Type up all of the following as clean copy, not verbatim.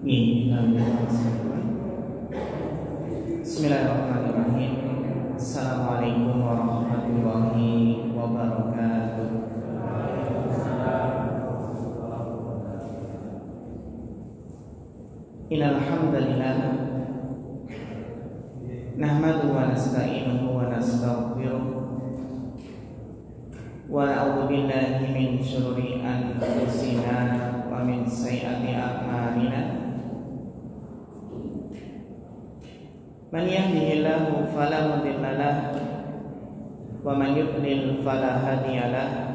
Bismillahirrahmanirrahim. Assalamualaikum warahmatullahi wabarakatuh. Innal hamdalillah nahmaduhu wa nasta'inuhu wa nastaghfiruh wa na'udzu billahi min syururi anfusina wa min sayyiati a'malina. Man yahdihillahu fala mudilla lahu wa man yudlil fala hadiya lahu.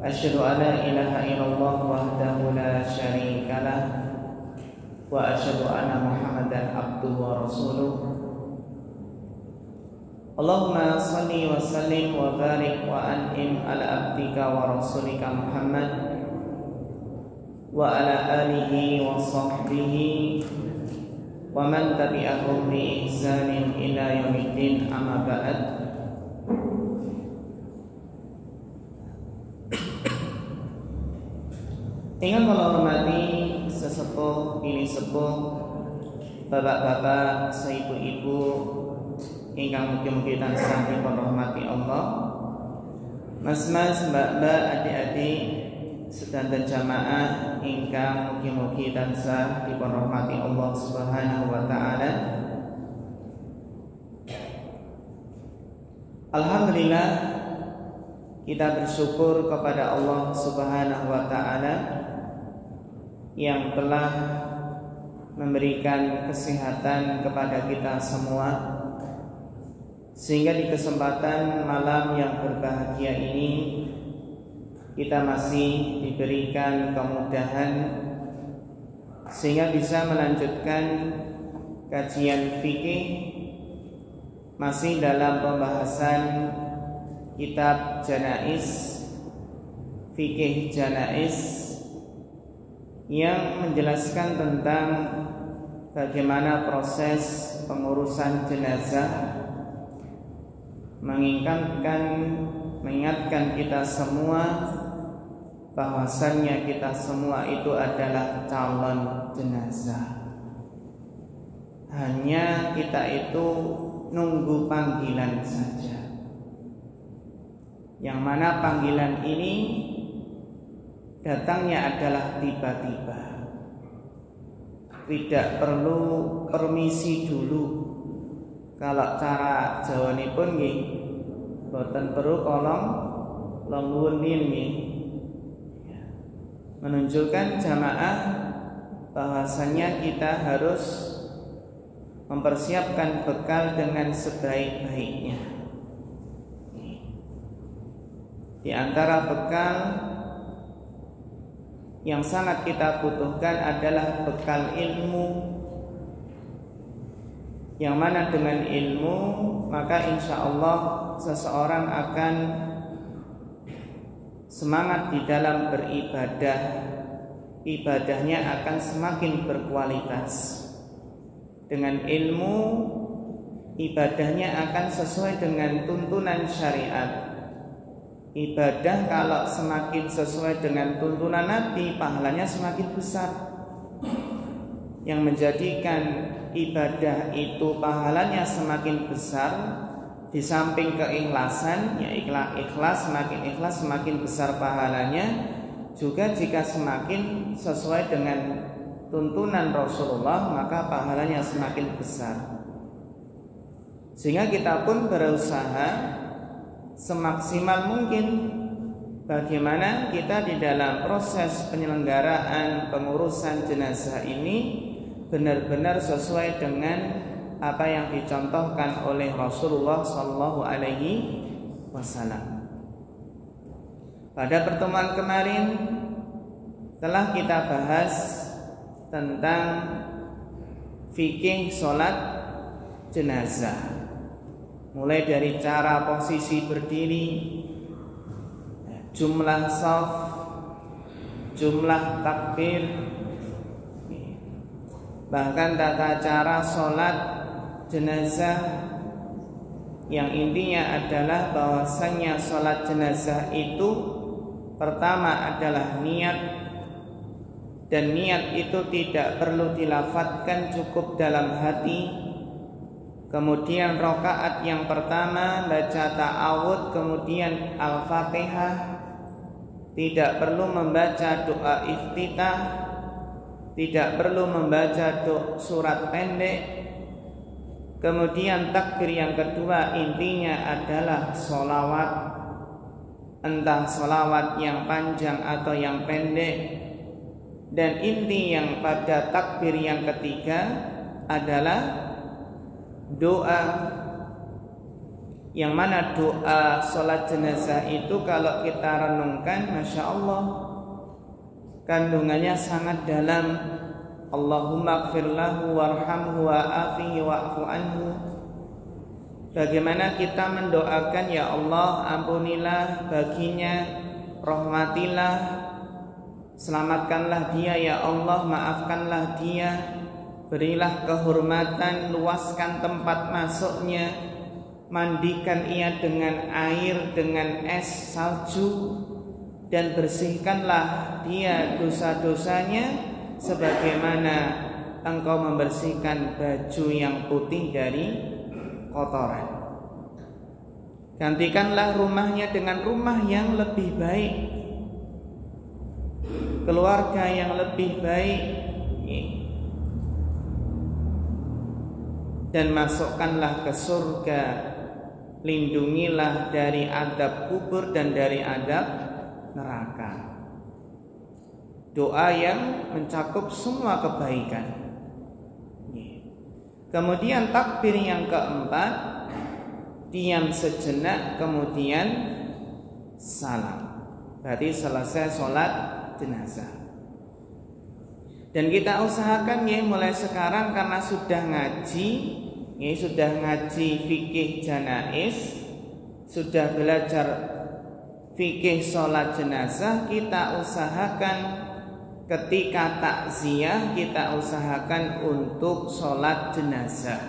Asyhadu an la ilaha illallah wahdahu la syarika lahu wa asyhadu anna Muhammadan abduhu wa rasuluh. Allahumma shalli wa sallim wa barik wa an'im ala abdika wa rasulika Muhammad wa ala alihi wa sahbihi wa man tabi'ahum bi ihsanin ila yaumiddin, amma ba'd. Ingin menghormati sesepuh, ini sepuh, bapak-bapak, seibu-ibu ingkang mugi-mugi tansah dipun rahmati Allah, mas-mas, mbak-mbak, adik-adik sedanten jamaah ingkang mugi-mugi tansah dipun rahmati Allah Subhanahu wa taala. Alhamdulillah, kita bersyukur kepada Allah Subhanahu wa taala yang telah memberikan kesehatan kepada kita semua, sehingga di kesempatan malam yang berbahagia ini kita masih diberikan kemudahan sehingga bisa melanjutkan kajian fikih masih dalam pembahasan kitab Janaiz, fikih Janaiz, yang menjelaskan tentang bagaimana proses pengurusan jenazah, mengingatkan kita semua bahwasannya kita semua itu adalah calon jenazah. Hanya kita itu nunggu panggilan saja, yang mana panggilan ini datangnya adalah tiba-tiba, tidak perlu permisi dulu. Kalau cara jawanipun nggih boten perlu kolong lembun nggih, menunjukkan jamaah bahwasanya kita harus mempersiapkan bekal dengan sebaik-baiknya. Di antara bekal yang sangat kita butuhkan adalah bekal ilmu, yang mana dengan ilmu maka insya Allah seseorang akan semangat di dalam beribadah, ibadahnya akan semakin berkualitas. Dengan ilmu, ibadahnya akan sesuai dengan tuntunan syariat. Ibadah kalau semakin sesuai dengan tuntunan Nabi, pahalanya semakin besar. Yang menjadikan ibadah itu pahalanya semakin besar, di samping keikhlasan, ya ikhlas, semakin besar pahalanya. Juga jika semakin sesuai dengan tuntunan Rasulullah, maka pahalanya semakin besar. Sehingga kita pun berusaha semaksimal mungkin bagaimana kita di dalam proses penyelenggaraan pengurusan jenazah ini benar-benar sesuai dengan apa yang dicontohkan oleh Rasulullah Sallallahu Alaihi Wasallam. Pada pertemuan kemarin telah kita bahas tentang fikih sholat jenazah, mulai dari cara posisi berdiri, jumlah shaf, jumlah takbir, bahkan tata cara sholat jenazah, yang intinya adalah bahwasannya sholat jenazah itu pertama adalah niat, dan niat itu tidak perlu dilafadzkan, cukup dalam hati. Kemudian rakaat yang pertama baca ta'awudz, kemudian Al-Fatihah, tidak perlu membaca doa iftitah, tidak perlu membaca surat pendek. Kemudian takbir yang kedua intinya adalah sholawat, entah sholawat yang panjang atau yang pendek. Dan inti yang pada takbir yang ketiga adalah doa, yang mana doa sholat jenazah itu kalau kita renungkan, Masya Allah, kandungannya sangat dalam. Allahumma gfir lahu warhamhu wa'afihi wa'fu anhu. Bagaimana kita mendoakan, ya Allah ampunilah baginya, rahmatilah, selamatkanlah dia ya Allah, maafkanlah dia, berilah kehormatan, luaskan tempat masuknya, mandikan ia dengan air, dengan es, salju, dan bersihkanlah dia dosa-dosanya sebagaimana engkau membersihkan baju yang putih dari kotoran. Gantikanlah rumahnya dengan rumah yang lebih baik, keluarga yang lebih baik, dan masukkanlah ke surga. Lindungilah dari azab kubur dan dari azab neraka. Doa yang mencakup semua kebaikan. Kemudian takbir yang keempat, diam sejenak kemudian salam. Berarti selesai sholat jenazah. Dan kita usahakan ya mulai sekarang, karena sudah ngaji, sudah ngaji fikih janaiz, sudah belajar fikih sholat jenazah, kita usahakan ketika takziah kita usahakan untuk sholat jenazah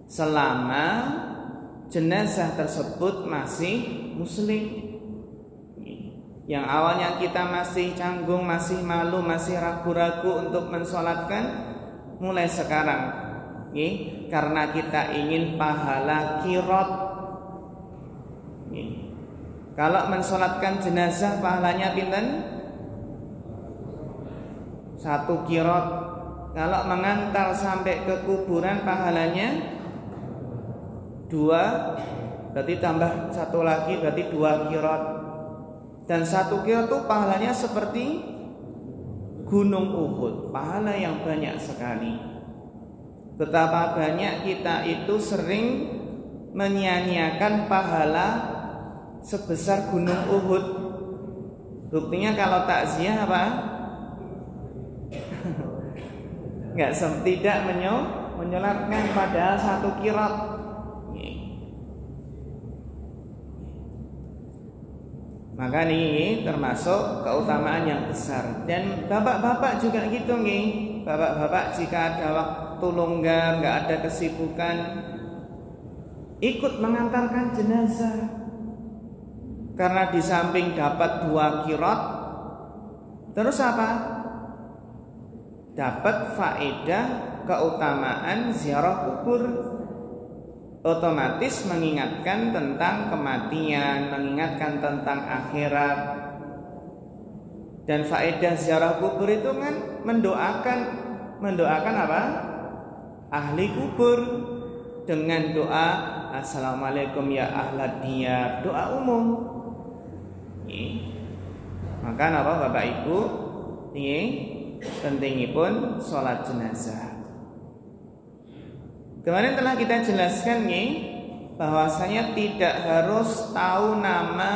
selama jenazah tersebut masih muslim. Yang awalnya kita masih canggung, masih malu, masih ragu-ragu untuk mensolatkan, mulai sekarang karena kita ingin pahala qirot. Kalau mensolatkan jenazah pahalanya pinten? 1 qirot. Kalau mengantar sampai ke kuburan pahalanya 2, berarti tambah 1 lagi berarti 2 qirot. Dan 1 qirot itu pahalanya seperti gunung Uhud, pahala yang banyak sekali. Betapa banyak kita itu sering menyia-nyiakan pahala sebesar gunung Uhud. Buktinya kalau takziah apa? Tidak menyolatkan padahal 1 qirot. Maka ini termasuk keutamaan yang besar. Dan bapak-bapak juga gitu nih. Bapak-bapak jika ada waktu longgar, nggak ada kesibukan, ikut mengantarkan jenazah. Karena di samping dapat 2 qirot, terus apa? Dapat faedah keutamaan ziarah kubur. Otomatis mengingatkan tentang kematian, mengingatkan tentang akhirat. Dan faedah ziarah kubur itu kan mendoakan apa? Ahli kubur dengan doa Assalamualaikum ya ahlad diyar, doa umum. Maka apa Bapak Ibu? Ini pentingipun sholat jenazah. Kemarin telah kita jelaskan bahwasanya tidak harus tahu nama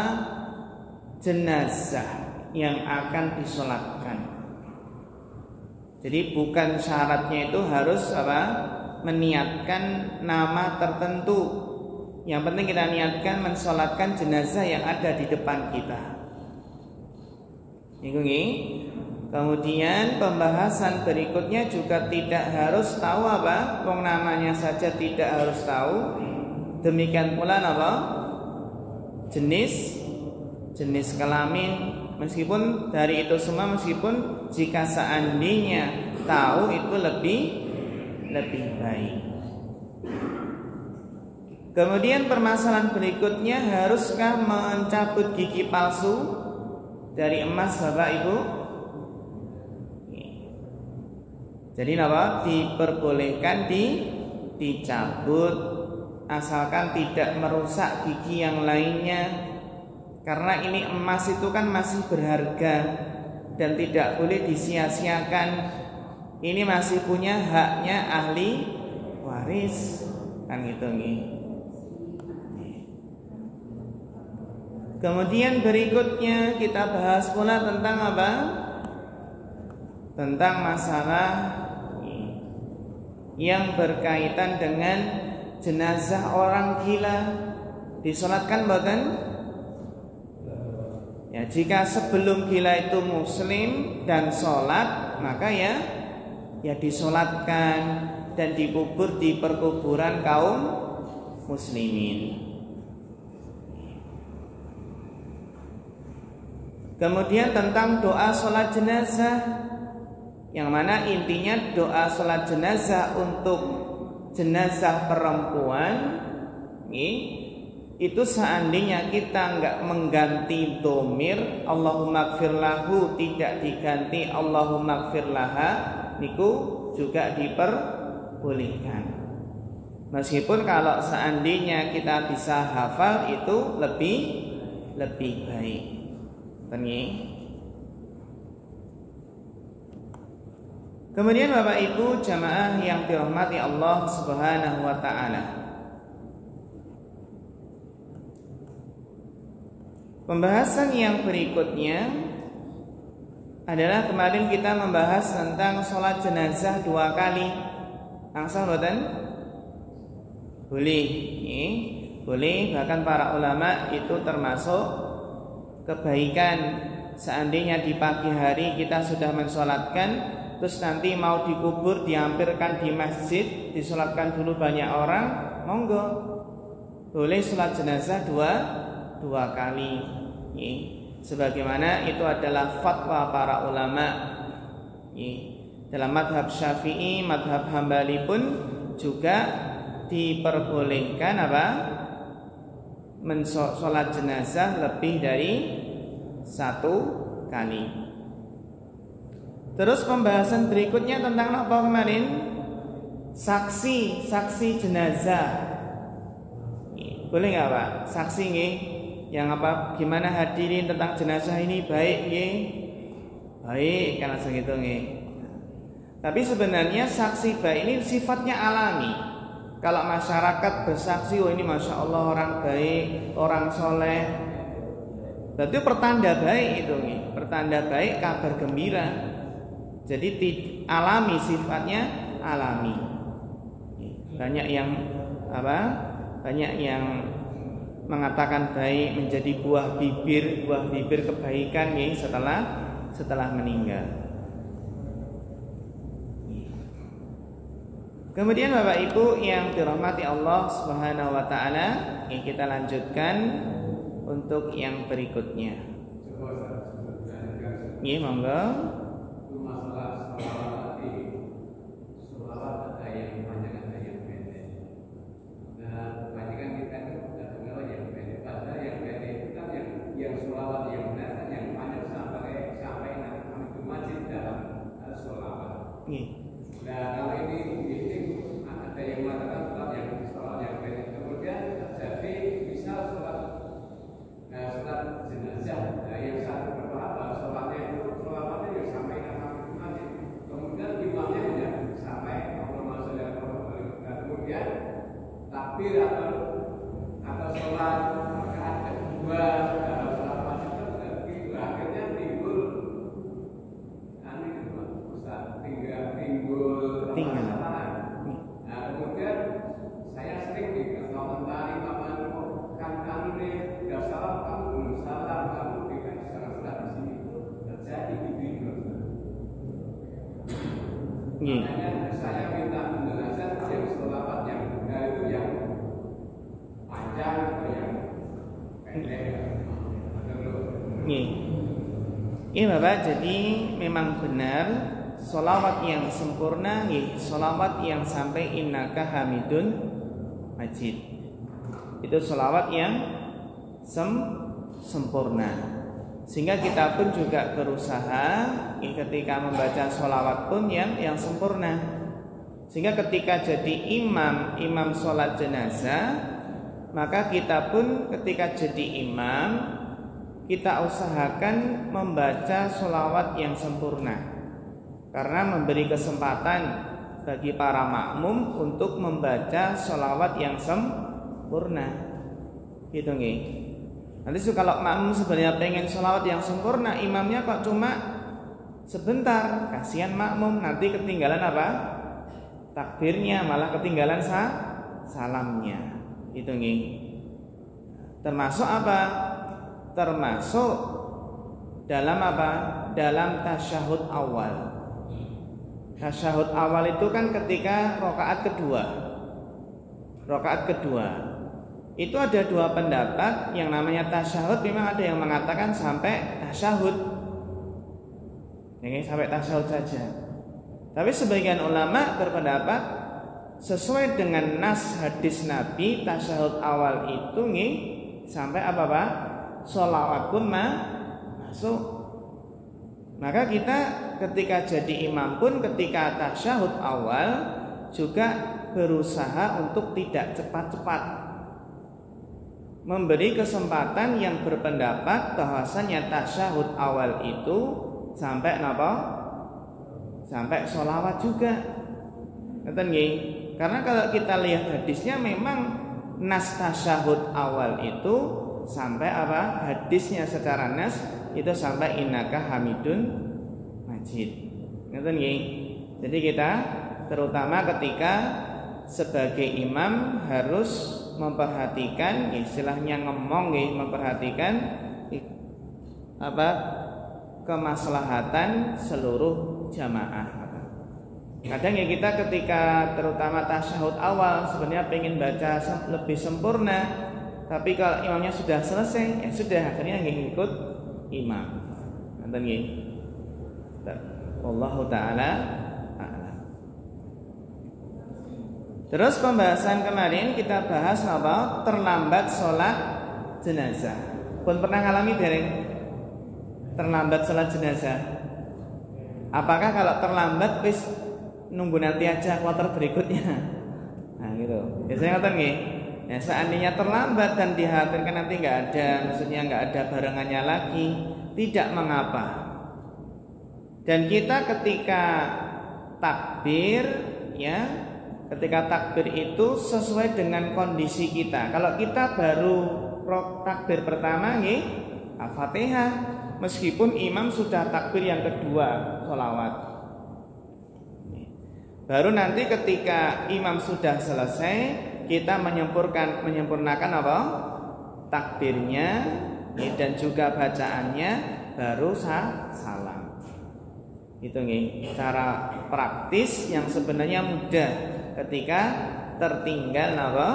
jenazah yang akan disolatkan. Jadi bukan syaratnya itu harus apa? Meniatkan nama tertentu. Yang penting kita niatkan mensolatkan jenazah yang ada di depan kita. Kemudian pembahasan berikutnya juga tidak harus tahu apa? Namanya saja tidak harus tahu. Demikian pula apa? Jenis kelamin, Meskipun dari itu semua, meskipun jika seandainya tahu itu lebih baik. Kemudian permasalahan berikutnya, haruskah mencabut gigi palsu dari emas, Bapak Ibu? Jadi apa? Diperbolehkan dicabut asalkan tidak merusak gigi yang lainnya. Karena ini emas itu kan masih berharga dan tidak boleh disia-siakan. Ini masih punya haknya ahli waris, kan gitu nih. Kemudian berikutnya kita bahas pula tentang apa? Tentang masalah yang berkaitan dengan jenazah orang gila. Disolatkan mboten? Ya, jika sebelum gila itu muslim dan sholat, maka ya disolatkan dan dikubur di perkuburan kaum muslimin. Kemudian tentang doa sholat jenazah, yang mana intinya doa sholat jenazah untuk jenazah perempuan itu seandainya kita enggak mengganti domir Allahumma gfir lahu, tidak diganti Allahumma gfir laha, niku juga diperbolehkan. Meskipun kalau seandainya kita bisa hafal itu lebih baik. Kemudian Bapak Ibu jamaah yang dirahmati Allah Subhanahu wa taala, pembahasan yang berikutnya adalah kemarin kita membahas tentang sholat jenazah 2 kali. Langsung boten? Boleh, boleh. Bahkan para ulama itu termasuk kebaikan. Seandainya di pagi hari kita sudah mensolatkan, terus nanti mau dikubur, dihampirkan di masjid, disolatkan dulu banyak orang, monggo, boleh sholat jenazah dua kali. Sebagaimana itu adalah fatwa para ulama. Dalam madhab Syafi'i, madhab Hambali pun juga diperbolehkan apa? Mensolat jenazah lebih dari 1 kali. Terus pembahasan berikutnya tentang apa kemarin? Saksi jenazah. Boleh nggak Pak? Saksi nggih, yang apa? Gimana hadirin tentang jenazah ini baik nggih? Baik, kan segitu nggih. Tapi sebenarnya saksi baik ini sifatnya alami. Kalau masyarakat bersaksi, oh ini masya Allah orang baik, orang soleh, berarti pertanda baik itu nih, pertanda baik, kabar gembira. Jadi alami, sifatnya alami. Banyak yang apa? Banyak yang mengatakan baik menjadi buah bibir kebaikan nih setelah meninggal. Kemudian Bapak Ibu yang dirahmati Allah Subhanahu wa taala, kita lanjutkan untuk yang berikutnya. Nggih, monggo. Nah, kalau ini ada yang mengatakan sholat yang pendek, kemudian terjadi misal sholat jenazah, yang satu berpahala sholatnya yang sampai ke masjid, kemudian imamnya tidak sampai kemudian takbir atau sholat rakaat kedua dalam sholat wajib itu akhirnya timbul Nah, kemudian saya sering dikomentari kan kamu nih udah salam, kamu belum salam, kamu tidak salah di sini terjadi gitu. Makanya saya minta penjelasan yang sholawat yang benar itu yang panjang atau yang pendek. Ini Bapak, jadi memang benar sholawat yang sempurna sholawat yang sampai innaka hamidun majid. Itu sholawat yang sempurna. Sehingga kita pun juga berusaha ketika membaca sholawat pun yang sempurna. Sehingga ketika jadi imam sholat jenazah, maka kita pun ketika jadi imam kita usahakan membaca sholawat yang sempurna, karena memberi kesempatan bagi para makmum untuk membaca sholawat yang sempurna. Gitu nih. Nanti kalau makmum sebenarnya pengen sholawat yang sempurna, imamnya kok cuma sebentar, kasihan makmum, nanti ketinggalan apa? Takbirnya, malah ketinggalan salamnya. Itu nih. Termasuk apa? Termasuk dalam apa? Dalam tasyahud awal. Tasyahud awal itu kan ketika rakaat kedua. Rakaat kedua itu ada dua pendapat. Yang namanya tasyahud memang ada yang mengatakan sampai tasyahud, ini sampai tasyahud saja. Tapi sebagian ulama berpendapat sesuai dengan nas hadis Nabi, tasyahud awal itu nih sampai apa Pak? Sholawat pun masuk. Maka kita ketika jadi imam pun ketika tasyahud awal juga berusaha untuk tidak cepat-cepat, memberi kesempatan yang berpendapat bahwasanya tasyahud awal itu sampai apa? Sampai sholawat juga. Ngerti nggih? Karena kalau kita lihat hadisnya memang nas tasyahud awal itu sampai apa? Hadisnya secara nas itu sampai innaka hamidun majid. Ngerti nggih? Jadi kita terutama ketika sebagai imam harus memperhatikan, istilahnya ngomong memperhatikan apa? Kemaslahatan seluruh jamaah. Kadang ya kita ketika terutama tasyahud awal sebenarnya pengen baca lebih sempurna, tapi kalau imamnya sudah selesai, ya sudah akhirnya ngikut imam. Nonton nggih. Wallahu taala a'lam. Terus pembahasan kemarin kita bahas apa? Terlambat sholat jenazah. Pun pernah ngalami dereng terlambat sholat jenazah? Apakah kalau terlambat wis nunggu nanti aja kuarter berikutnya? Nah gitu. Biasanya ngoten nggih. Ya, seandainya terlambat dan dikhawatirkan nanti nggak ada, maksudnya nggak ada barengannya lagi, tidak mengapa. Dan kita ketika takbir, ya, ketika takbir itu sesuai dengan kondisi kita. Kalau kita baru takbir pertama, nih, Al-Fatihah, meskipun imam sudah takbir yang kedua, sholawat. Baru nanti ketika imam sudah selesai, kita menyempurnakan apa? Takbirnya dan juga bacaannya, baru salam. Itu nih cara praktis yang sebenarnya mudah ketika tertinggal apa?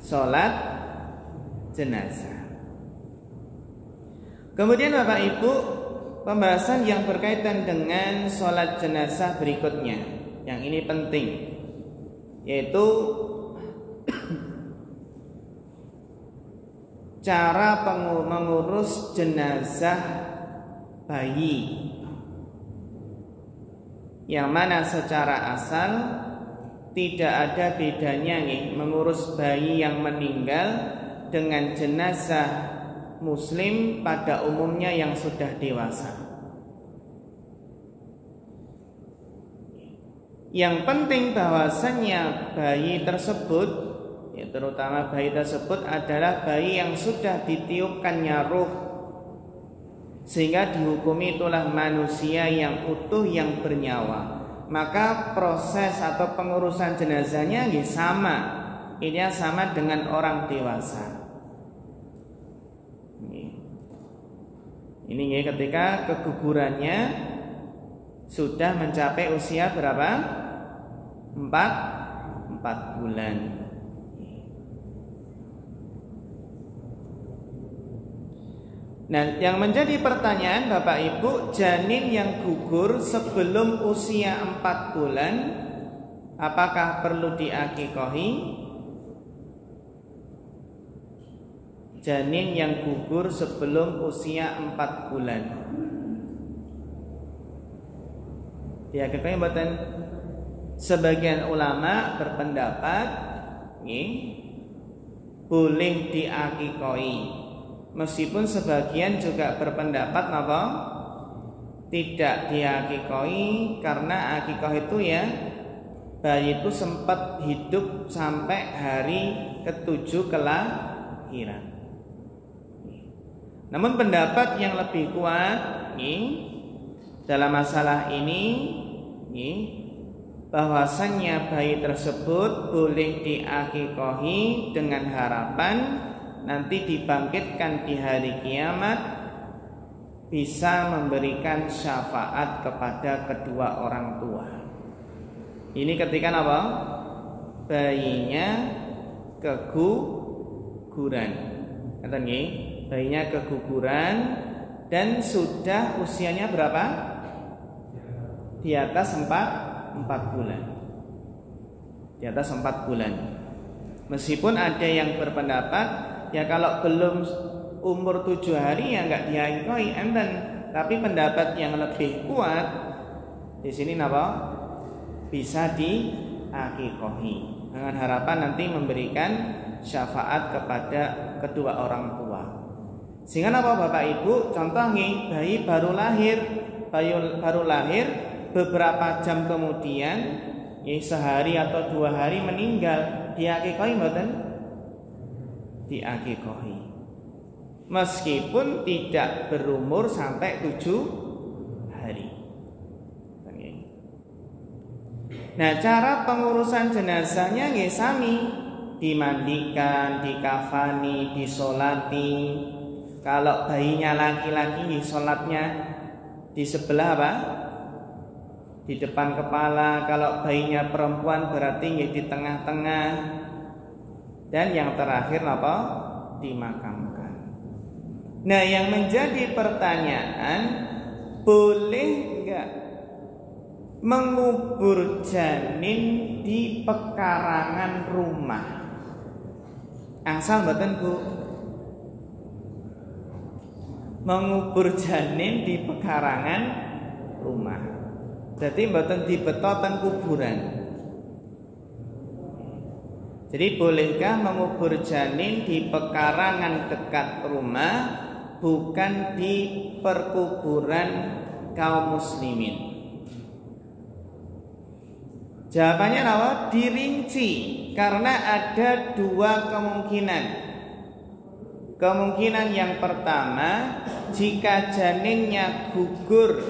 Sholat jenazah. Kemudian Bapak Ibu, pembahasan yang berkaitan dengan sholat jenazah berikutnya, yang ini penting, yaitu cara mengurus jenazah bayi, yang mana secara asal tidak ada bedanya nih mengurus bayi yang meninggal dengan jenazah muslim pada umumnya yang sudah dewasa. Yang penting bahwasannya bayi tersebut, ya terutama bayi tersebut adalah bayi yang sudah ditiupkannya ruh, sehingga dihukumi itulah manusia yang utuh yang bernyawa. Maka proses atau pengurusan jenazahnya sama, ini sama dengan orang dewasa. Ini ketika kegugurannya sudah mencapai usia berapa? 4 bulan. Nah, yang menjadi pertanyaan Bapak Ibu, janin yang gugur sebelum usia 4 bulan apakah perlu diakikohi? Janin yang gugur sebelum usia 4 bulan diakikohi mboten? Sebagian ulama berpendapat boleh diakikohi, meskipun sebagian juga berpendapat napa tidak diakikohi, karena akikoh itu ya bayi itu sempat hidup sampai hari ke-7 kelahiran. Namun pendapat yang lebih kuat dalam masalah ini bahwasannya bayi tersebut boleh diakikohi dengan harapan nanti dibangkitkan di hari kiamat bisa memberikan syafaat kepada kedua orang tua. Ini ketika apa? Bayinya keguguran. Kata nggih, bayinya keguguran dan sudah usianya berapa? Di atas 4 bulan. Di atas 4 bulan. Meskipun ada yang berpendapat ya kalau belum umur 7 hari ya enggak diakikohi enten. Tapi pendapat yang lebih kuat di sini napa? Bisa diakikohi dengan harapan nanti memberikan syafaat kepada kedua orang tua. Sehingga napa Bapak Ibu? Contoh nih, bayi baru lahir beberapa jam kemudian sehari atau 2 hari meninggal, diakikohi mboten? Diakikohi. Meskipun tidak berumur sampai 7 hari. Nah, cara pengurusan jenazahnya nggih sami, dimandikan, dikafani, disolati. Kalau bayinya laki-laki nggih salatnya di sebelah apa? Di depan kepala. Kalau bayinya perempuan berarti nggih di tengah-tengah. Dan yang terakhir apa? Dimakamkan. Nah, yang menjadi pertanyaan, boleh enggak mengubur janin di pekarangan rumah? Asal mboten Bu? Mengubur janin di pekarangan rumah. Jadi mboten dibetoten kuburan. Jadi bolehkah mengubur janin di pekarangan dekat rumah, bukan di perkuburan kaum muslimin? Jawabannya apa? Dirinci, karena ada 2 kemungkinan. Kemungkinan yang pertama, jika janinnya gugur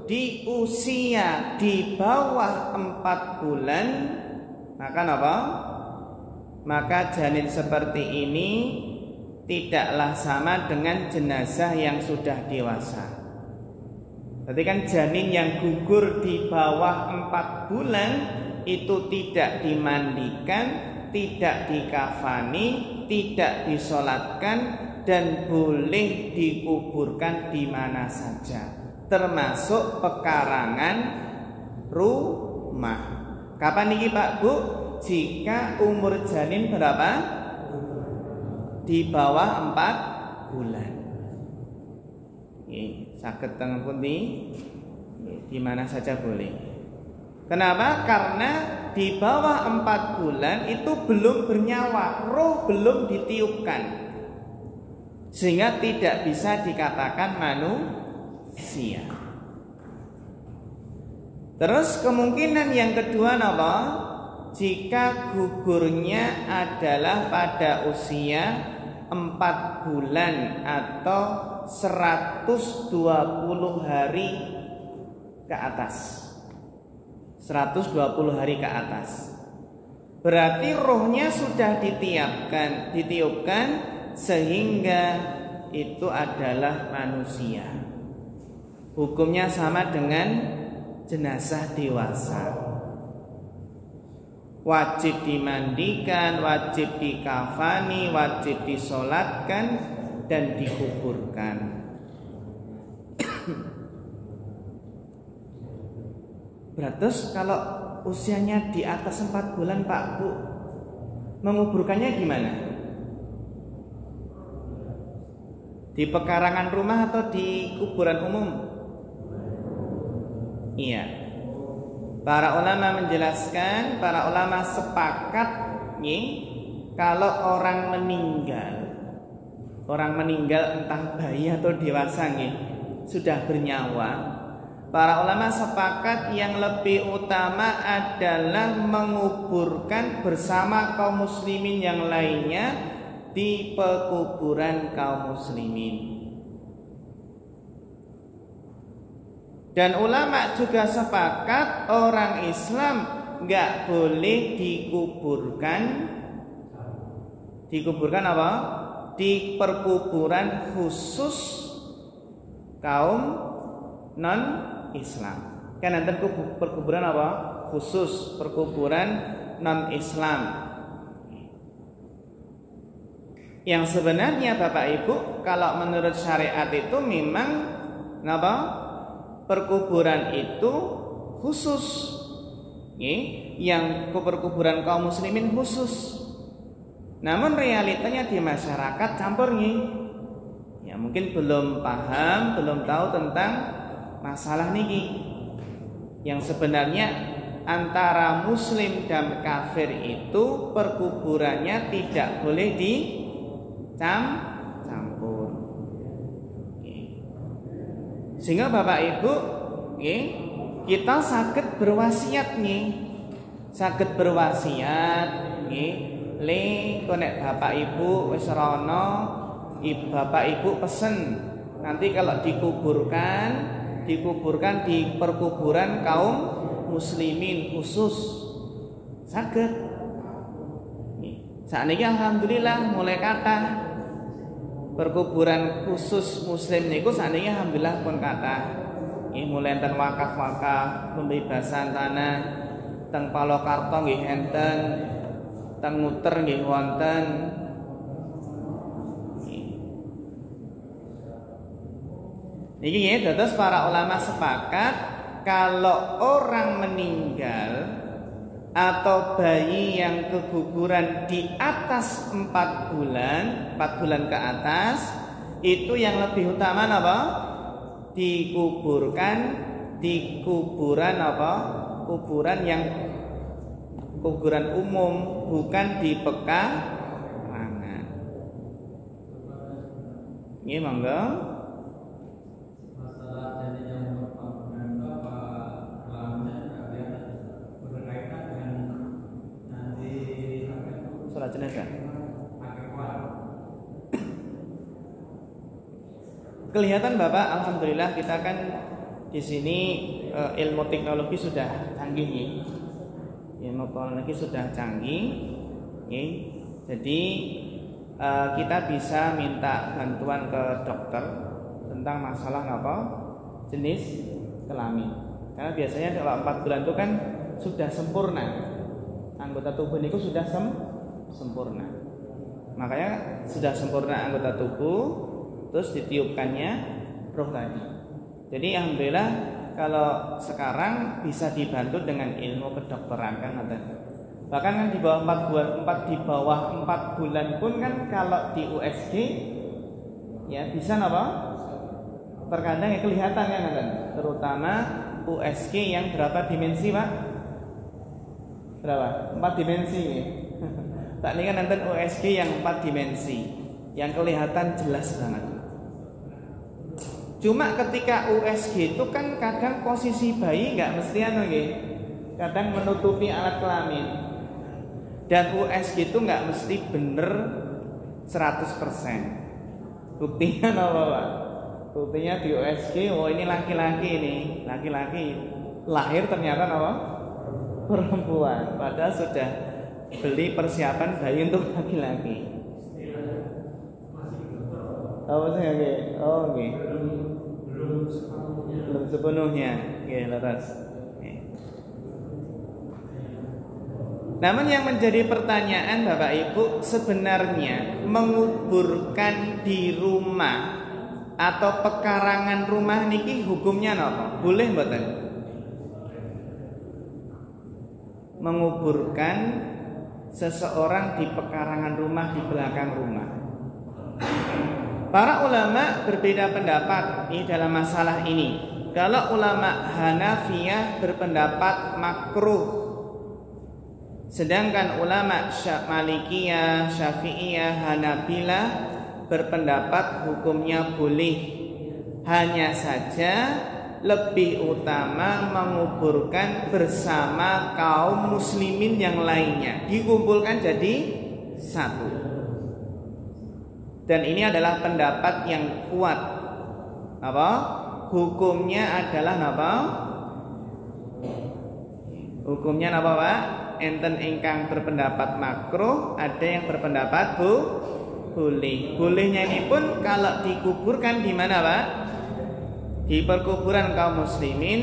di usia di bawah 4 bulan, maka apa? Maka janin seperti ini tidaklah sama dengan jenazah yang sudah dewasa. Berarti kan janin yang gugur di bawah 4 bulan itu tidak dimandikan, tidak dikafani, tidak disolatkan, dan boleh dikuburkan di mana saja, termasuk pekarangan rumah. Kapan ini Pak Bu? Jika umur janin berapa? Di bawah 4 bulan. Saged teng pundi? Di mana saja boleh. Kenapa? Karena di bawah 4 bulan itu belum bernyawa, roh belum ditiupkan, sehingga tidak bisa dikatakan manusia. Terus kemungkinan yang kedua apa? Jika gugurnya adalah pada usia 4 bulan atau 120 hari ke atas. 120 hari ke atas. Berarti rohnya sudah ditiupkan sehingga itu adalah manusia. Hukumnya sama dengan jenazah dewasa. Wajib dimandikan, wajib dikafani, wajib disolatkan dan dikuburkan. Berarti kalau usianya di atas 4 bulan Pak Bu, menguburkannya gimana? Di pekarangan rumah atau di kuburan umum? Iya. Para ulama menjelaskan, para ulama sepakat nih, kalau orang meninggal entah bayi atau dewasa nih, sudah bernyawa, para ulama sepakat yang lebih utama adalah menguburkan bersama kaum muslimin yang lainnya di pekuburan kaum muslimin. Dan ulama juga sepakat orang Islam nggak boleh dikuburkan apa? Di perkuburan khusus kaum non Islam. Kan nanti perkuburan apa? Khusus perkuburan non Islam. Yang sebenarnya Bapak Ibu, kalau menurut syariat itu memang apa? Perkuburan itu khusus. Yang perkuburan kaum muslimin khusus. Namun realitanya di masyarakat campur nih. Ya mungkin belum paham, belum tahu tentang masalah niki. Yang sebenarnya antara muslim dan kafir itu perkuburannya tidak boleh dicampur. Sehingga Bapak Ibu, kita sakit berwasiat nih. Sakit berwasiat le konek Bapak Ibu wis rono, Bapak Ibu pesen nanti kalau dikuburkan di perkuburan kaum muslimin khusus. Saged. Sakniki alhamdulillah mulai kathah perkuburan khusus muslim niku sakniki alhamdulillah pun kathah. Nggih mulai enten wakaf-wakaf, pembebasan tanah teng Palokarto nggih enten, teng Muter nggih wonten. Niki nggih dados para ulama sepakat kalau orang meninggal atau bayi yang keguguran di atas 4 bulan ke atas, itu yang lebih utama apa? Dikuburkan di kuburan apa? Kuburan umum, bukan di pekarangan. Nggih monggo. Sholat jenazah. Kelihatan Bapak, alhamdulillah kita kan di sini ilmu teknologi sudah canggih nih. Ilmu teknologi sudah canggih. Jadi kita bisa minta bantuan ke dokter tentang masalah apa? Jenis kelamin. Karena biasanya kalau 4 bulan itu kan sudah sempurna. Anggota tubuh itu sudah sempurna. Makanya sudah sempurna anggota tubuh, terus ditiupkannya roh tadi. Jadi alhamdulillah kalau sekarang bisa dibantu dengan ilmu kedokteran kan ada. Bahkan kan di bawah 4 bulan pun kan kalau di USG ya bisa apa? Terkadang ya kelihatan kan ada. Terutama USG yang berapa dimensi, Pak? Berapa? 4 dimensi ya. Tak ini kan nanti USG yang 4 dimensi, yang kelihatan jelas banget. Cuma ketika USG itu kan kadang posisi bayi nggak mesti kadang menutupi alat kelamin. Dan USG itu nggak mesti bener 100%. Buktinya apa Pak? Buktinya di USG, oh ini laki-laki lahir ternyata apa? Perempuan. Padahal sudah beli persiapan bayi untuk laki-laki. Oh sih, oke. Belum sepenuhnya. Oke, leres. Namun yang menjadi pertanyaan Bapak Ibu, sebenarnya menguburkan di rumah atau pekarangan rumah niki hukumnya napa? Boleh mboten? Menguburkan seseorang di pekarangan rumah, di belakang rumah. Para ulama berbeda pendapat dalam masalah ini. Kalau ulama Hanafiyah berpendapat makruh, sedangkan ulama Malikiyah, Syafi'iyah, Hanabilah berpendapat hukumnya boleh. Hanya saja lebih utama menguburkan bersama kaum muslimin yang lainnya, dikumpulkan jadi satu. Dan ini adalah pendapat yang kuat. Apa? Hukumnya adalah apa? Hukumnya apa, Pak? Enten ingkang berpendapat makruh, ada yang berpendapat boleh. Bolehnya ini pun kalau dikuburkan di mana, Pak? Di perkuburan kaum muslimin,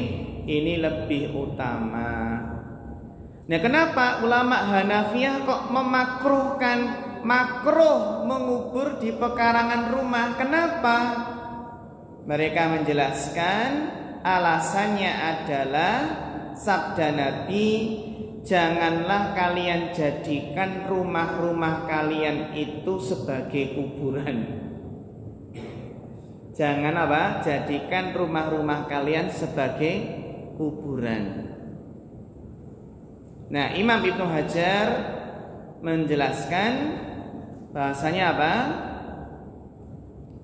ini lebih utama. Nah, kenapa ulama Hanafiyah kok memakruhkan makruh mengubur di pekarangan rumah? Kenapa? Mereka menjelaskan alasannya adalah sabda Nabi, janganlah kalian jadikan rumah-rumah kalian itu sebagai kuburan. Jangan apa? Jadikan rumah-rumah kalian sebagai kuburan. Nah, Imam Ibnu Hajar menjelaskan bahasanya apa?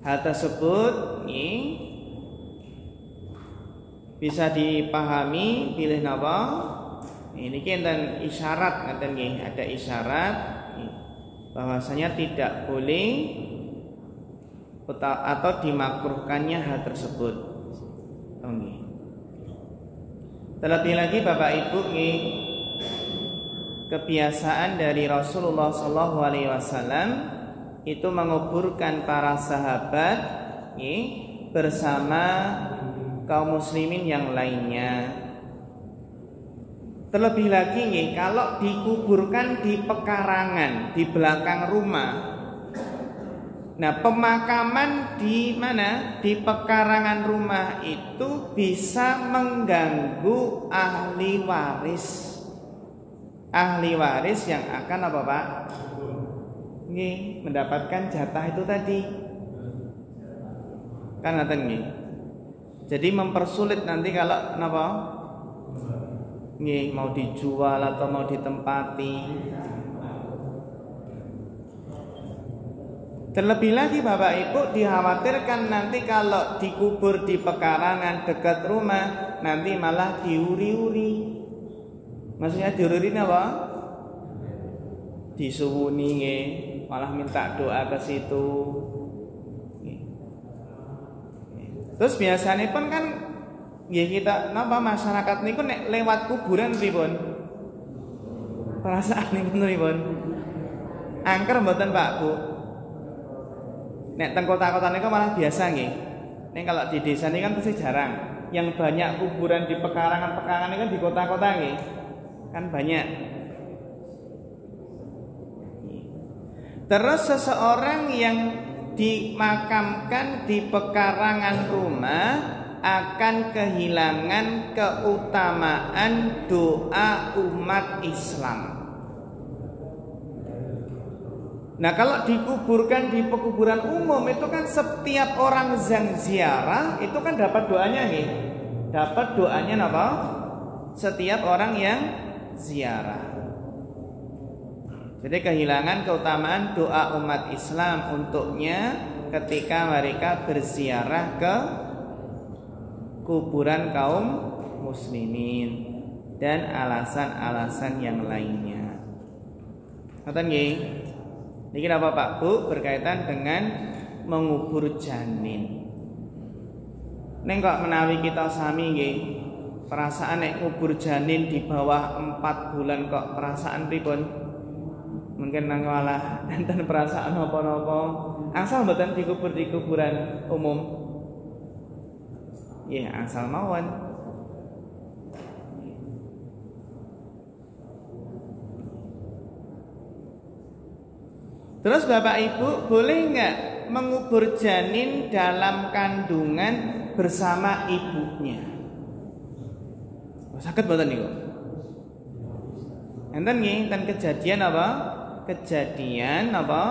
Hal tersebut ini bisa dipahami pilih napa? Ini kan isyarat ngaten nggih, ada isyarat bahwasanya tidak boleh atau dimakruhkannya hal tersebut. Nggih. Terlebih lagi Bapak Ibu nggih, kebiasaan dari Rasulullah SAW itu menguburkan para sahabat bersama kaum muslimin yang lainnya. Terlebih lagi kalau dikuburkan di pekarangan, di belakang rumah. Nah, pemakaman di mana? Di pekarangan rumah itu bisa mengganggu ahli waris. Ahli waris yang akan apa, Pak? Mendapatkan jatah itu tadi. Kan ngaten nggih. Jadi mempersulit nanti kalau napa? Mau dijual atau mau ditempati. Terlebih lagi Bapak Ibu, dikhawatirkan nanti kalau dikubur di pekarangan dekat rumah, nanti malah diuri-uri. Maksudnya diuri apa? Disuwuni malah minta doa ke situ. Terus biasanya pun kan kita napa masyarakat niku nek lewat kuburan pripun? Perasaan niku pripun? Angker mboten Pak Bu? Nek teng kota-kota niku malah biasa nggih. Nek kalau di desa ini kan pasti jarang. Yang banyak kuburan di pekarangan-pekarangan ini kan di kota-kota nggih. Kan banyak. Terus seseorang yang dimakamkan di pekarangan rumah akan kehilangan keutamaan doa umat Islam. Nah, kalau dikuburkan di pekuburan umum itu kan setiap orang yang ziarah itu kan dapat doanya nih. Dapat doanya apa? Setiap orang yang ziarah. Jadi kehilangan keutamaan doa umat Islam untuknya ketika mereka berziarah ke kuburan kaum muslimin dan alasan-alasan yang lainnya. Ngoten nggih. Niki napa Pak Bu berkaitan dengan mengubur janin. Neng kok menawi kita sami nggih, perasaan nek ngubur janin di bawah 4 bulan kok perasaan pripun? Mungkin nang malah enten perasaan apa-apa. Asal mboten dikubur di kuburan umum. Ya, asal mawon. Terus Bapak Ibu boleh nggak mengubur janin dalam kandungan bersama ibunya? Sakit boten niku? Enten nggih, enten kejadian apa? Kejadian apa?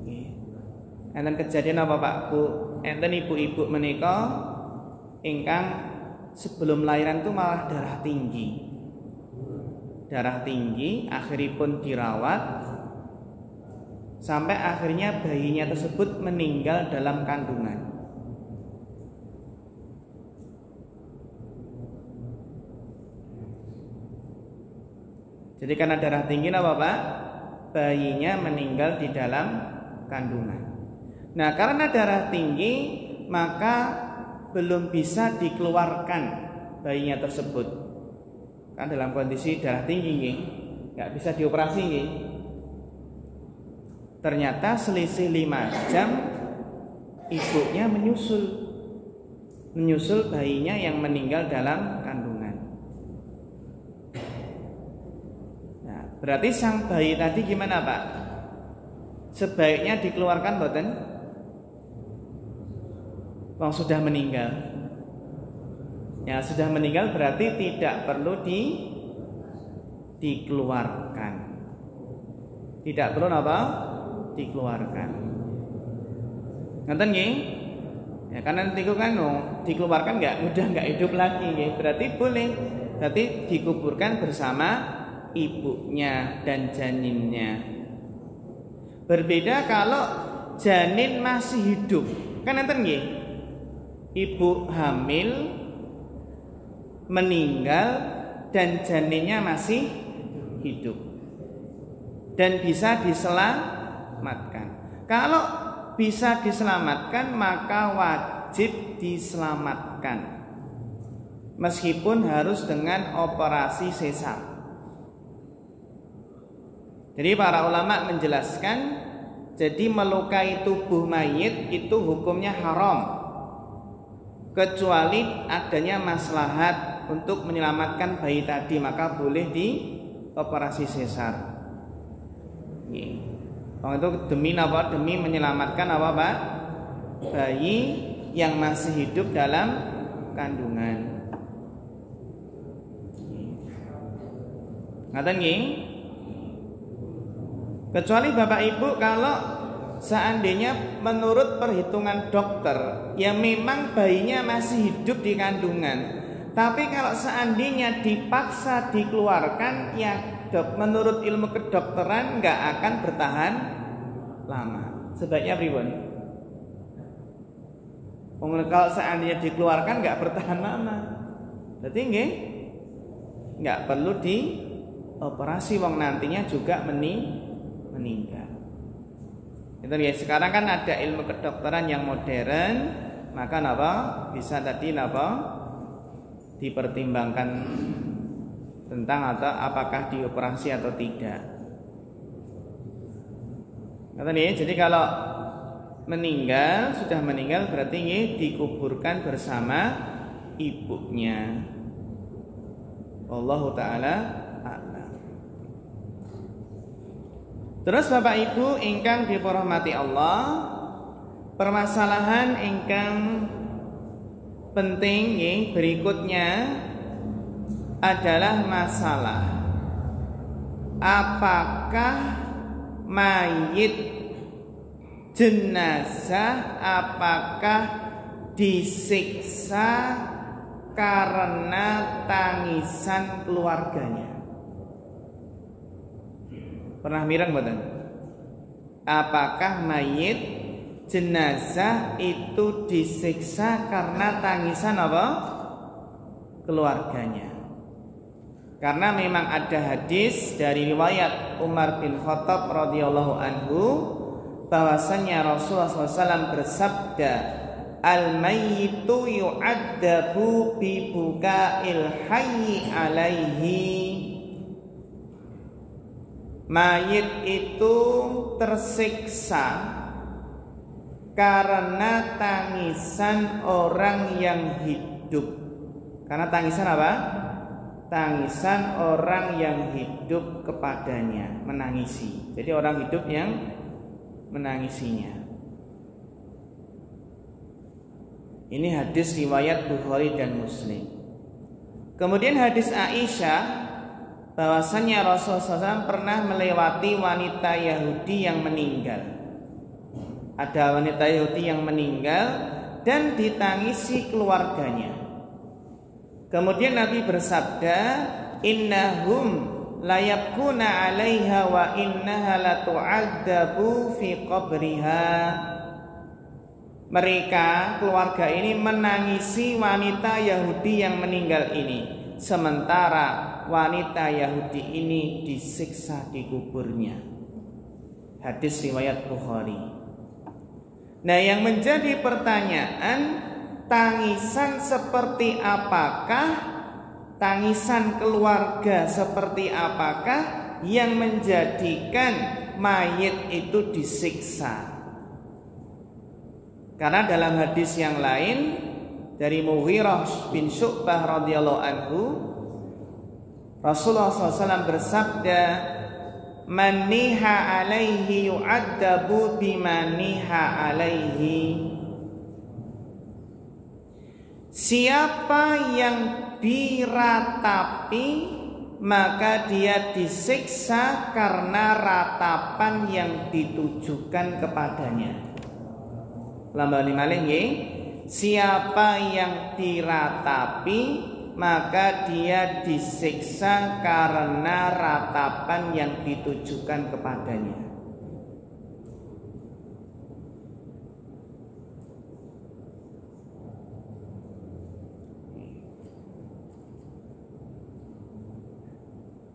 Nggih. Enten kejadian apa Pak Bu? Enten ibu-ibu menika ingkang sebelum lahiran itu malah darah tinggi. Darah tinggi, akhiripun dirawat sampai akhirnya bayinya tersebut meninggal dalam kandungan. Jadi karena darah tinggi apa Pak? Bayinya meninggal di dalam kandungan. Nah, karena darah tinggi maka belum bisa dikeluarkan bayinya tersebut. Kan dalam kondisi darah tinggi nggih, enggak bisa dioperasi nggih. Ternyata selisih 5 jam ibunya menyusul bayinya yang meninggal dalam kandungan. Nah, berarti sang bayi tadi gimana Pak? Sebaiknya dikeluarkan mboten? Wong sudah meninggal. Ya, sudah meninggal berarti tidak perlu dikeluarkan. Tidak perlu apa? Dikeluarkan. Ngoten nggih? Ya karena nanti kan dikeluarkan udah hidup lagi nggih. Berarti boleh. Berarti dikuburkan bersama ibunya dan janinnya. Berbeda kalau janin masih hidup. Kan enten nggih? Ibu hamil meninggal dan janinnya masih hidup dan bisa diselamatkan. Kalau bisa diselamatkan maka wajib diselamatkan meskipun harus dengan operasi sesar. Jadi para ulama menjelaskan, jadi melukai tubuh mayit itu hukumnya haram kecuali adanya maslahat untuk menyelamatkan bayi tadi, maka boleh dioperasi sesar. Itu demi apa? Demi menyelamatkan apa Pak? Bayi yang masih hidup dalam kandungan. Ngaten nggih? Kecuali Bapak Ibu kalau seandainya menurut perhitungan dokter ya memang bayinya masih hidup di kandungan, tapi kalau seandainya dipaksa dikeluarkan ya menurut ilmu kedokteran nggak akan bertahan lama. Sebaiknya pripun? Kalau seandainya dikeluarkan nggak bertahan lama, berarti nggak perlu dioperasi, wong nantinya juga meninggal. Itu ya, sekarang kan ada ilmu kedokteran yang modern, maka bisa tadi dipertimbangkan tentang atau apakah dioperasi atau tidak. Jadi kalau sudah meninggal berarti dikuburkan bersama ibunya. Wallahu taala a'lam. Terus Bapak Ibu ingkang dirahmati Allah, permasalahan ingkang penting berikutnya adalah masalah apakah mayit jenazah apakah disiksa karena tangisan keluarganya. Pernah mireng mboten? Apakah mayit jenazah itu disiksa karena tangisan apa? Keluarganya. Karena memang ada hadis dari riwayat Umar bin Khattab radhiyallahu anhu bahwasanya Rasulullah SAW bersabda, al-mayyitu yu'addabu bi buka'il hayyi alaihi. Mayit itu tersiksa karena tangisan orang yang hidup. Karena tangisan apa? tangisan orang yang hidup kepadanya, menangisi. Jadi orang hidup yang menangisinya. Ini hadis riwayat Bukhari dan Muslim. Kemudian hadis Aisyah, bahwasannya Rasulullah SAW pernah melewati wanita Yahudi yang meninggal. Ada wanita Yahudi yang meninggal dan ditangisi keluarganya. Kemudian Nabi bersabda, innahum layabkuna 'alaiha wa innaha latu'adzabu fi qabriha. Mereka, keluarga ini menangisi wanita Yahudi yang meninggal ini, sementara wanita Yahudi ini disiksa di kuburnya. Hadis riwayat Bukhari. Nah, yang menjadi pertanyaan, tangisan seperti apakah, tangisan keluarga seperti apakah yang menjadikan mayit itu disiksa? Karena dalam hadis yang lain dari Mughirah bin Syu'bah radhiyallahu anhu, Rasulullah SAW bersabda, man niha alaihi yu'addabu bima niha alaihi. Siapa yang diratapi, maka dia disiksa karena ratapan yang ditujukan kepadanya. Lambali maling nggih. Siapa yang diratapi, maka dia disiksa karena ratapan yang ditujukan kepadanya.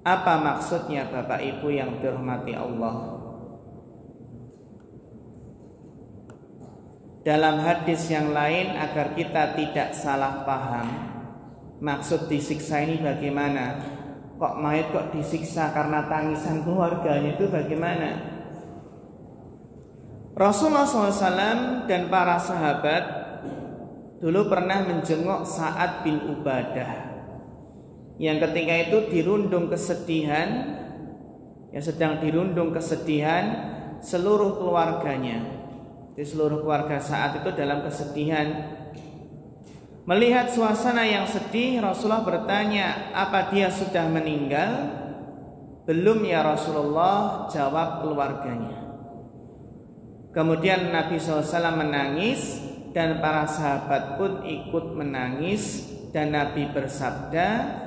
Apa maksudnya Bapak Ibu yang dirahmati Allah? Dalam hadis yang lain, agar kita tidak salah paham, maksud disiksa ini bagaimana? Kok mayat kok disiksa karena tangisan keluarganya, itu bagaimana? Rasulullah SAW dan para sahabat dulu pernah menjenguk Sa'ad bin Ubadah yang ketika itu dirundung kesedihan, yang sedang dirundung kesedihan seluruh keluarganya. Di seluruh keluarga Sa'ad itu dalam kesedihan. Melihat suasana yang sedih, Rasulullah bertanya, apa dia sudah meninggal? Belum ya Rasulullah, jawab keluarganya. Kemudian Nabi SAW menangis dan para sahabat pun ikut menangis, dan Nabi bersabda,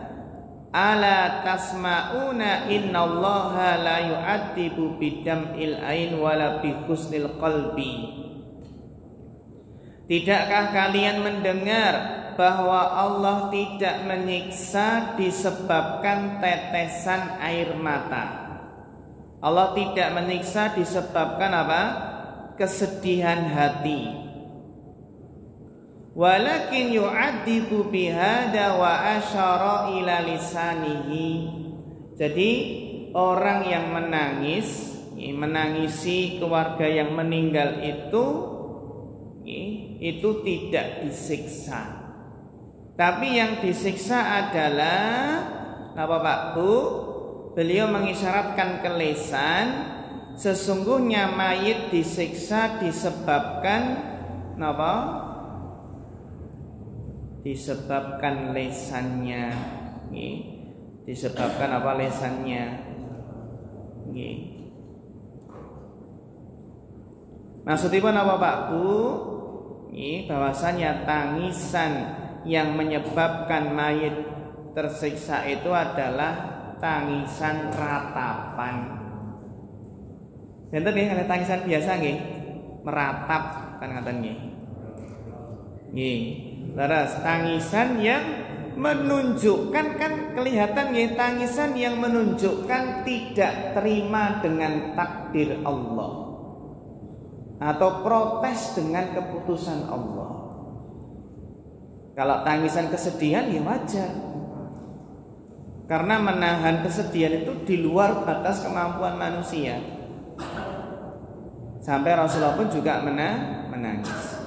ala tasma'una innallaha la yu'adzibu bidam'il ain wala bi husnil qalbi. Tidakkah kalian mendengar bahwa Allah tidak menyiksa disebabkan tetesan air mata? Allah tidak menyiksa disebabkan apa? Kesedihan hati. Walakin yu'adzibu bihada wa asyara ila lisanihi. Jadi orang yang menangisi keluarga yang meninggal itu tidak disiksa. Tapi yang disiksa adalah apa Pak Bu? Beliau mengisyaratkan ke lisan, sesungguhnya mayit disiksa disebabkan apa? Disebabkan lesannya, disebabkan apa lesannya, maksudnya apa Pak Bu? Bahwasanya tangisan yang menyebabkan mayit tersiksa itu adalah tangisan ratapan. Enten nggih ada tangisan biasa nggih, meratap kan ngaten nggih. Nggih. Laras tangisan yang menunjukkan, kan kelihatan ya, tangisan yang menunjukkan tidak terima dengan takdir Allah atau protes dengan keputusan Allah. Kalau tangisan kesedihan ya wajar, karena menahan kesedihan itu di luar batas kemampuan manusia. Sampai Rasulullah pun juga menangis.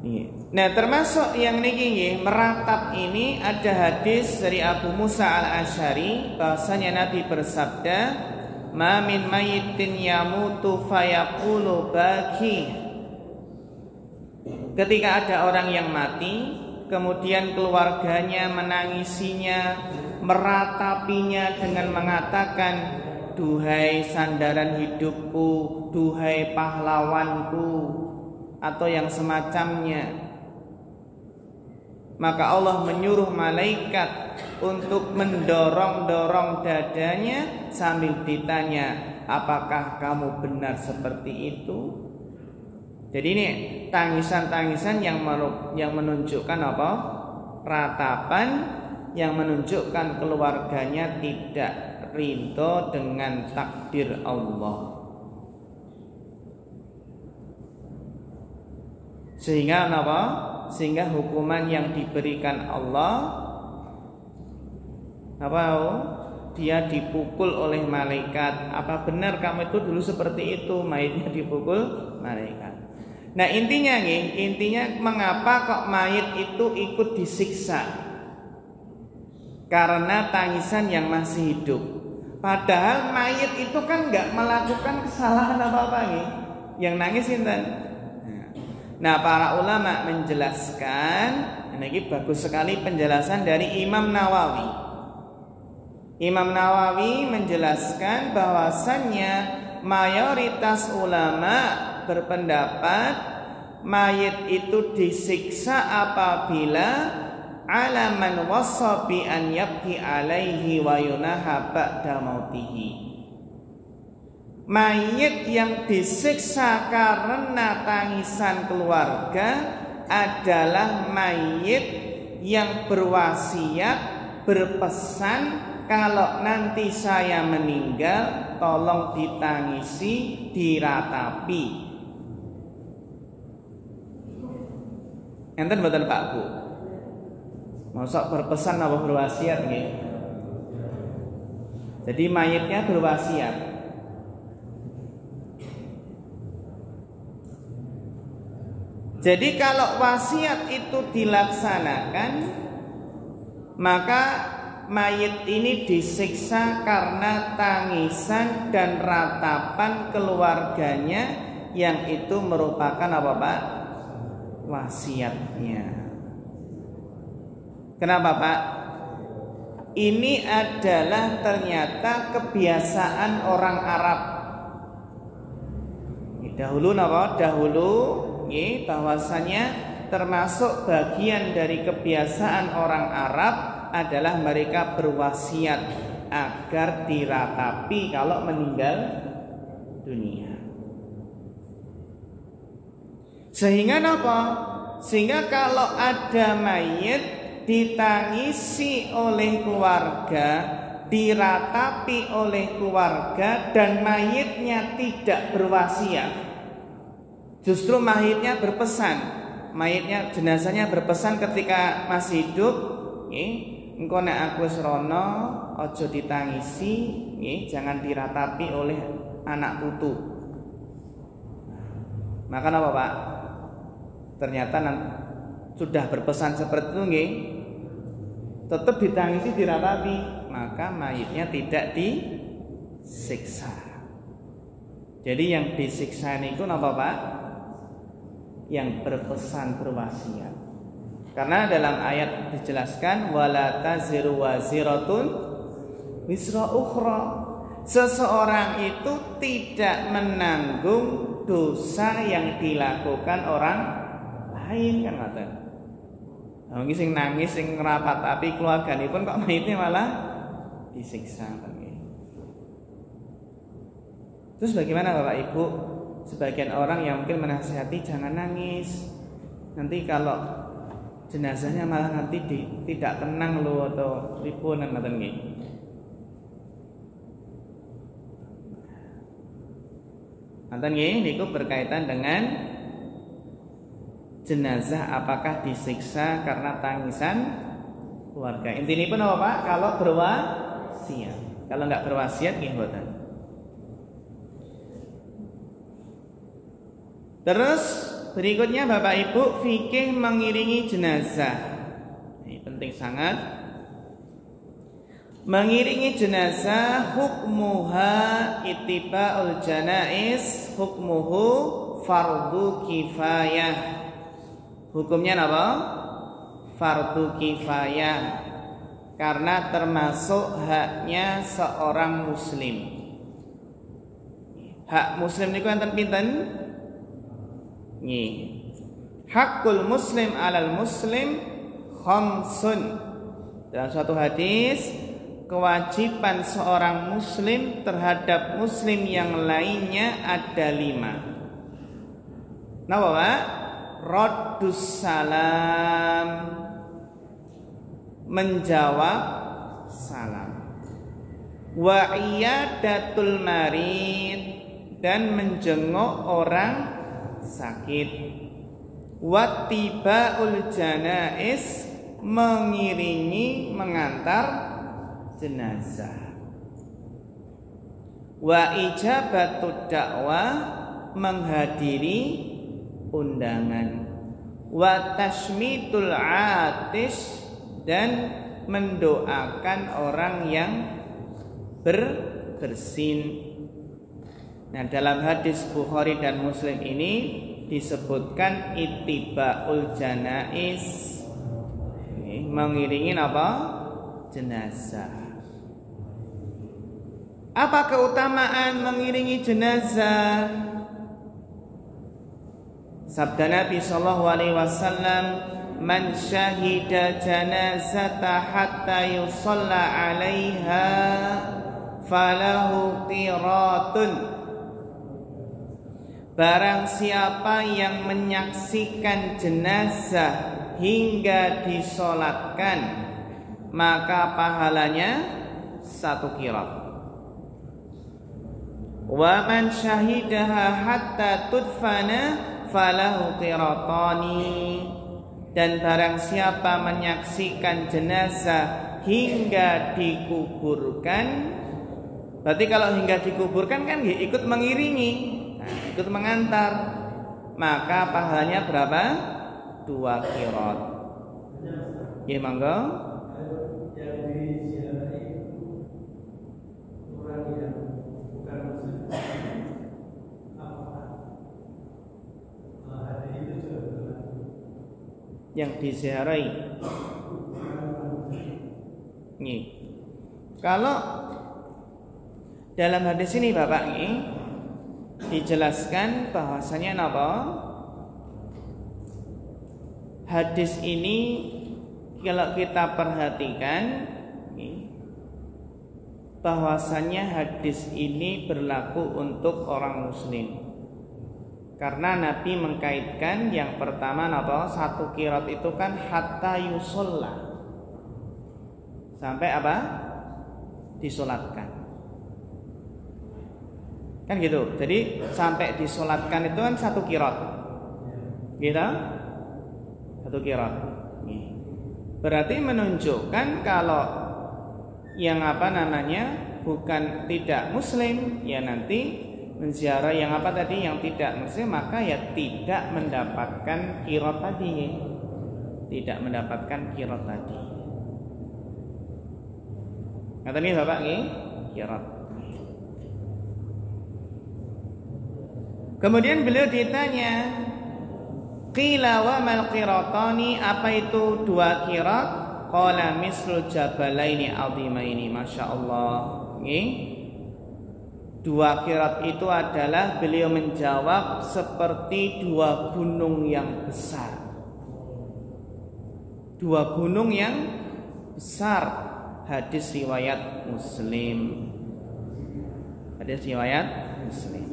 Nah, termasuk yang niki nggih, meratap ini ada hadis dari Abu Musa Al-Asy'ari bahwasanya Nabi bersabda, "Ma min mayyitin yamutu fayaqulu baki." Ketika ada orang yang mati, kemudian keluarganya menangisinya, meratapinya dengan mengatakan, "Duhai sandaran hidupku, duhai pahlawanku," atau yang semacamnya, maka Allah menyuruh malaikat untuk mendorong-dorong dadanya sambil ditanya, "Apakah kamu benar seperti itu?" Jadi ini tangisan-tangisan yang menunjukkan apa? Ratapan yang menunjukkan keluarganya tidak ridho dengan takdir Allah. Sehingga apa? Sehingga hukuman yang diberikan Allah apa? Dia dipukul oleh malaikat. Apa benar kamu itu dulu seperti itu? Mayitnya dipukul malaikat. Nah, intinya mengapa kok mayit itu ikut disiksa? Karena tangisan yang masih hidup. Padahal mayit itu kan nggak melakukan kesalahan apa-apa nih. Yang nangis intan. Nah, para ulama menjelaskan, ini bagus sekali penjelasan dari Imam Nawawi. Imam Nawawi menjelaskan bahwasannya mayoritas ulama berpendapat mayit itu disiksa apabila alaman wasabi an yabki alaihi wa yunaha ba'da mautihi. Mayit yang disiksa karena tangisan keluarga adalah mayit yang berwasiat, berpesan, kalau nanti saya meninggal tolong ditangisi, diratapi. Enten mboten Pak Bu? Mosok berpesan apa berwasiat nggih? Jadi mayitnya berwasiat. Jadi kalau wasiat itu dilaksanakan, maka mayit ini disiksa karena tangisan dan ratapan keluarganya yang itu merupakan apa Pak? Wasiatnya. Kenapa Pak? Ini adalah ternyata kebiasaan orang Arab. Dahulu napa? Dahulu bahwasanya termasuk bagian dari kebiasaan orang Arab adalah mereka berwasiat agar diratapi kalau meninggal dunia. Sehingga apa? Sehingga kalau ada mayit ditangisi oleh keluarga, diratapi oleh keluarga dan mayitnya tidak berwasiat. Justru mayitnya berpesan, mayitnya jenazahnya berpesan ketika masih hidup, engko nek aku wis rono aja ditangisi, jangan diratapi oleh anak putu. Maka apa Pak? Ternyata sudah berpesan seperti itu tetap ditangisi, diratapi, maka mayitnya tidak disiksa. Jadi yang disiksa itu apa Pak? Yang berpesan berwasiat. Karena dalam ayat dijelaskan wala taziru waziratun wisra ukhra. Seseorang itu tidak menanggung dosa yang dilakukan orang lain, kan ngoten. Nah, iki sing nangis sing ngrapatapi keluarganipun kok mayitnya malah disiksa. Terus bagaimana Bapak Ibu? Sebagian orang yang mungkin menasihati jangan nangis. Nanti kalau jenazahnya malah nanti tidak tenang loh atau ribun dan ngoten nggih. Ngoten nggih niku berkaitan dengan jenazah apakah disiksa karena tangisan keluarga. Intinipun apa Pak? Kalau berwasiat. Kalau enggak berwasiat nggih mboten. Terus berikutnya Bapak Ibu, fikih mengiringi jenazah. Ini penting sangat. Mengiringi jenazah hukmuha ittiba'ul janaiz, hukmuhu fardu kifayah. Hukumnya apa? Fardu kifayah. Karena termasuk haknya seorang muslim. Hak muslim niku enten pinten? Nggih. Hakul muslim alal muslim khamsun. Dalam suatu hadis, kewajiban seorang muslim terhadap muslim yang lainnya ada 5. Napa Pak? Raddus salam, menjawab salam. Wa iyadatul marid, dan menjenguk orang sakit. Wa tibaul janaiz, mengiringi, mengantar jenazah. Wa ijabatud dakwah, menghadiri undangan. Wa tashmitul atish, dan mendoakan orang yang bersin. Nah, dalam hadis Bukhari dan Muslim ini disebutkan ittiba'ul janaiz, mengiringi apa? Jenazah. Apa keutamaan mengiringi jenazah? Sabda Nabi sallallahu alaihi wasallam, man syahida janazata hatta yusalla 'alaiha falahu qiratun. Barang siapa yang menyaksikan jenazah hingga disolatkan, maka pahalanya 1 qirat. Wa man syahidaha hatta tudfana falahu qiratani. Dan barang siapa menyaksikan jenazah hingga dikuburkan, berarti kalau hingga dikuburkan kan ikut mengiringi, ikut mengantar, maka pahalanya berapa? 2 qirat. Ya monggo. Yang diziarahi. Nih. Kalau dalam hadis ini Bapak nih dijelaskan bahwasanya apa? Hadis ini kalau kita perhatikan nih, bahwasanya hadis ini berlaku untuk orang muslim. Karena Nabi mengkaitkan yang pertama apa? 1 qirat itu kan hatta yusolla, sampai apa? Disolatkan. Kan gitu. Jadi sampai disolatkan itu kan 1 qirat. Gitu? 1 qirat. Berarti menunjukkan kalau yang apa namanya bukan tidak muslim, ya nanti menziarah yang apa tadi, yang tidak muslim, maka ya tidak mendapatkan qirat tadi, ya. Tidak mendapatkan qirat tadi. Kata nih Bapak nih, qirat. Kemudian beliau ditanya, qila wa mal qiratani, apa itu 2 qirat? Qala mislu jabalaini azimaini. Masyaallah. Nggih. 2 qirat itu adalah, beliau menjawab, seperti 2 gunung yang besar. 2 gunung yang besar. Hadis riwayat Muslim. Hadis riwayat Muslim.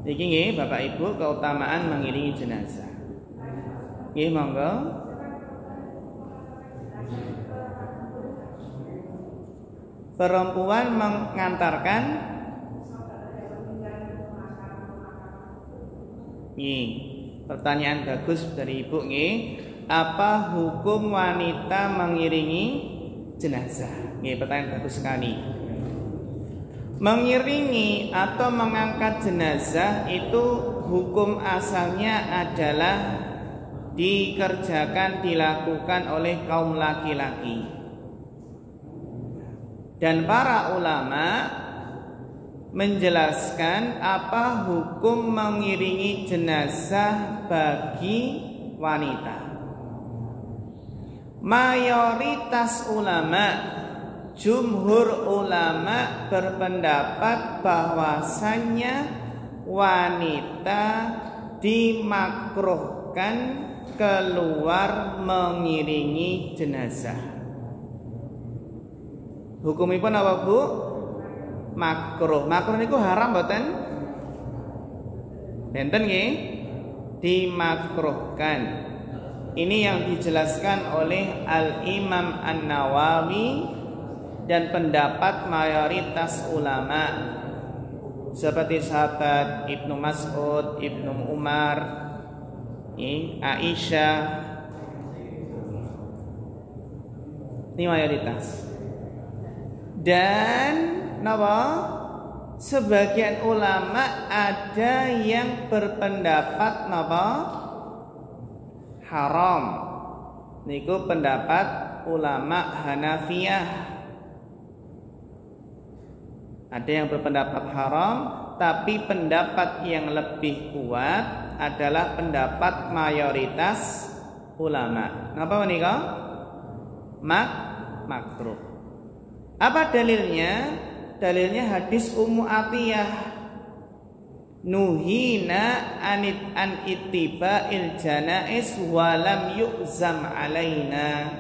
Niki nggih Bapak Ibu, keutamaan mengiringi jenazah. Nggih monggo. Perempuan mengantarkan. Nih, pertanyaan bagus dari Ibu nih. Apa hukum wanita mengiringi jenazah? Nih, pertanyaan bagus sekali. Mengiringi atau mengangkat jenazah itu hukum asalnya adalah dilakukan oleh kaum laki-laki. Dan para ulama menjelaskan apa hukum mengiringi jenazah bagi wanita. Mayoritas ulama, jumhur ulama berpendapat bahwasannya wanita dimakruhkan keluar mengiringi jenazah. Hukumipun apa, Bu? Makruh. Makruh niku haram mboten? Benten nggih? Dimakruhkan. Ini yang dijelaskan oleh Al-Imam An-Nawawi dan pendapat mayoritas ulama seperti sahabat Ibnu Mas'ud, Ibnu Umar, Aisyah. Ini mayoritas. Dan napa? Sebagian ulama ada yang berpendapat napa? Haram. Niku pendapat ulama Hanafiyah. Ada yang berpendapat haram, tapi pendapat yang lebih kuat adalah pendapat mayoritas ulama. Napa menika? Makruh. Apa dalilnya? Dalilnya hadis Ummu Atiyah. Nuhina an ittiba'il janais wa lam yu'zam alaina.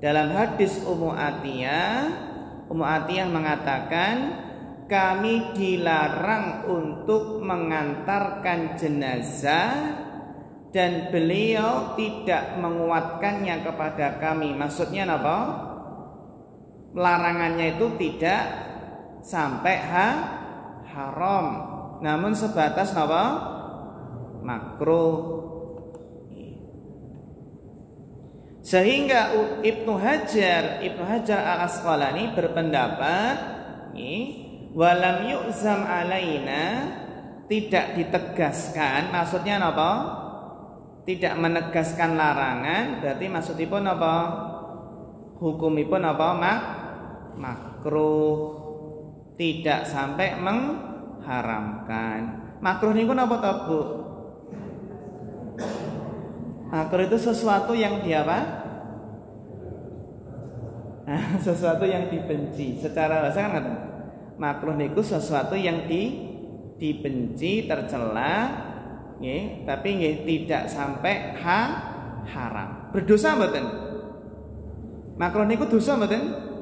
Dalam hadis Ummu Atiyah mengatakan, kami dilarang untuk mengantarkan jenazah dan beliau tidak menguatkannya kepada kami. Maksudnya apa? Larangannya itu tidak sampai haram, namun sebatas apa? Makruh. Sehingga Ibnu Hajar Al-Asqalani berpendapat, walam yu'zam alaina, tidak ditegaskan. Maksudnya apa? Tidak menegaskan larangan, berarti maksudipun apa? Hukumipun apa? Makruh, tidak sampai mengharamkan. Makruh niku napa to, Bu? Makruh itu sesuatu yang sesuatu yang dibenci. Secara bahasa kan kata makruh niku sesuatu yang dibenci, tercela, nggih, tapi nggih tidak sampai haram. Berdosa mboten? Makruh niku dosa mboten?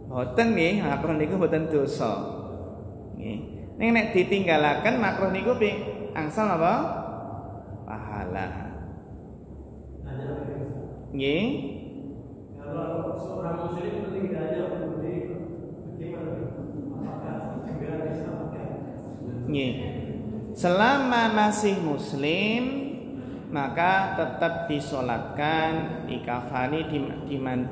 Mboten nggih, makruh niku mboten dosa. Nggih. Ning nek ditinggalaken makruh niku angsal apa? Pahala. Nggih. Kalau seorang muslim meninggalnya bagaimana? Apakah juga disamakan? Nggih. Selama masih muslim, maka tetap disolatkan, dikafani,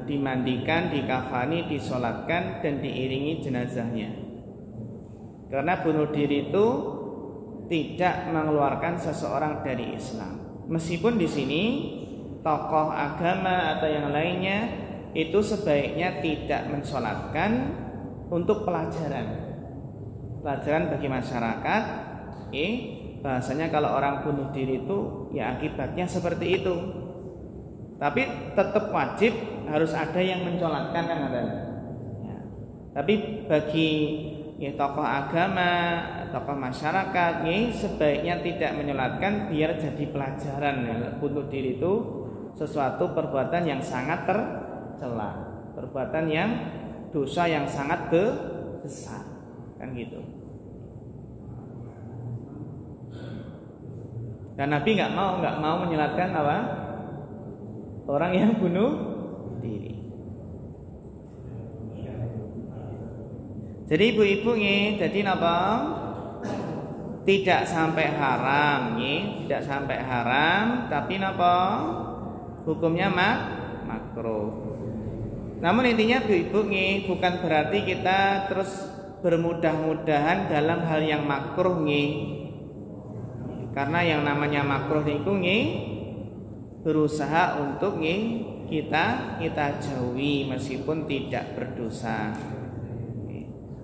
dimandikan, dikafani, disolatkan, dan diiringi jenazahnya. Karena bunuh diri itu tidak mengeluarkan seseorang dari Islam. Meskipun di sini tokoh agama atau yang lainnya itu sebaiknya tidak mensolatkan untuk pelajaran bagi masyarakat. Bahasanya kalau orang bunuh diri itu ya akibatnya seperti itu. Tapi tetap wajib harus ada yang mencolatkan kan ada. Ya. Tapi bagi tokoh agama, tokoh masyarakat, sebaiknya tidak menyolatkan biar jadi pelajaran. Ya. Bunuh diri itu sesuatu perbuatan yang sangat tercela, perbuatan yang dosa yang sangat besar, kan gitu. Dan Nabi nggak mau menyelatkan apa? Orang yang bunuh diri. Jadi ibu-ibu nih, jadi apa? Tidak sampai haram nih, tidak sampai haram, tapi apa? Hukumnya makruh. Namun intinya ibu-ibu nih, bukan berarti kita terus bermudah-mudahan dalam hal yang makruh nggih. Karena yang namanya makruh niku nggih berusaha untuk nggih kita jauhi meskipun tidak berdosa.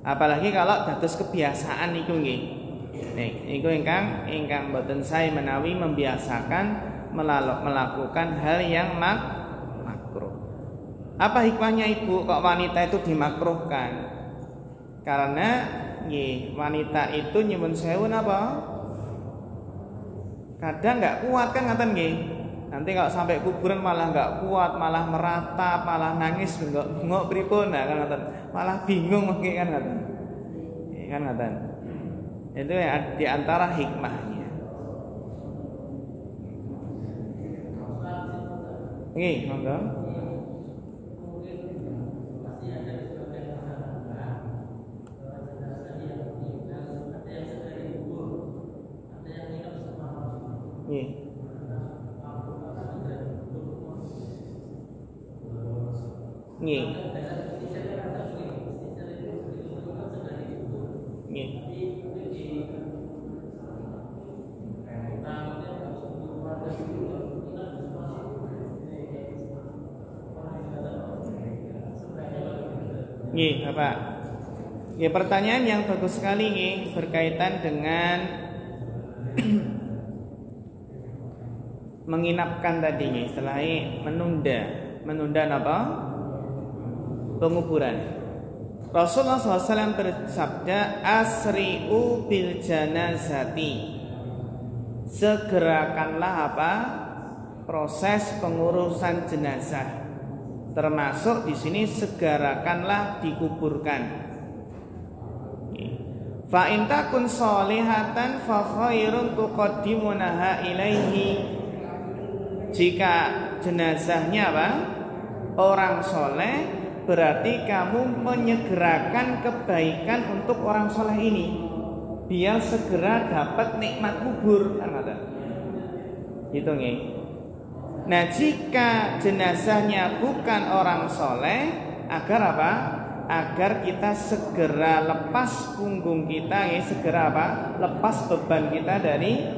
Apalagi kalau dados kebiasaan niku nggih. Niku ingkang boten sae menawi membiasakan melakukan hal yang makruh. Apa hikmahnya Ibu kok wanita itu dimakruhkan? Karena nggih wanita itu nyuwun sewu napa? Kadang nggak kuat kan ngaten nggih. Nanti kalau sampai kuburan malah nggak kuat, malah meratap, malah nangis bengok pripun nah kan ngaten. Malah bingung mungkin kan ngaten. Kan ngaten. Itu di antara hikmahnya. Nggih, monggo. Nggih. Nggih. Nggih. Nggih, Bapak. Nggih, pertanyaan yang bagus sekali nggih berkaitan dengan menginapkan tadi nggih, setelah menunda apa? Penguburan. Rasulullah SAW bersabda, asri'u bil janazati. Segerakanlah apa? Proses pengurusan jenazah. Termasuk di sini segerakanlah dikuburkan. Fa in takun sholihatan fa khairun tuqaddimunaha ilaihi. Jika jenazahnya apa? Orang soleh, berarti kamu menyegerakan kebaikan untuk orang soleh ini, biar segera dapat nikmat kubur, kan ada? Gitu nih. Nah, jika jenazahnya bukan orang soleh, agar apa? Agar kita segera lepas punggung kita, segera apa? Lepas beban kita dari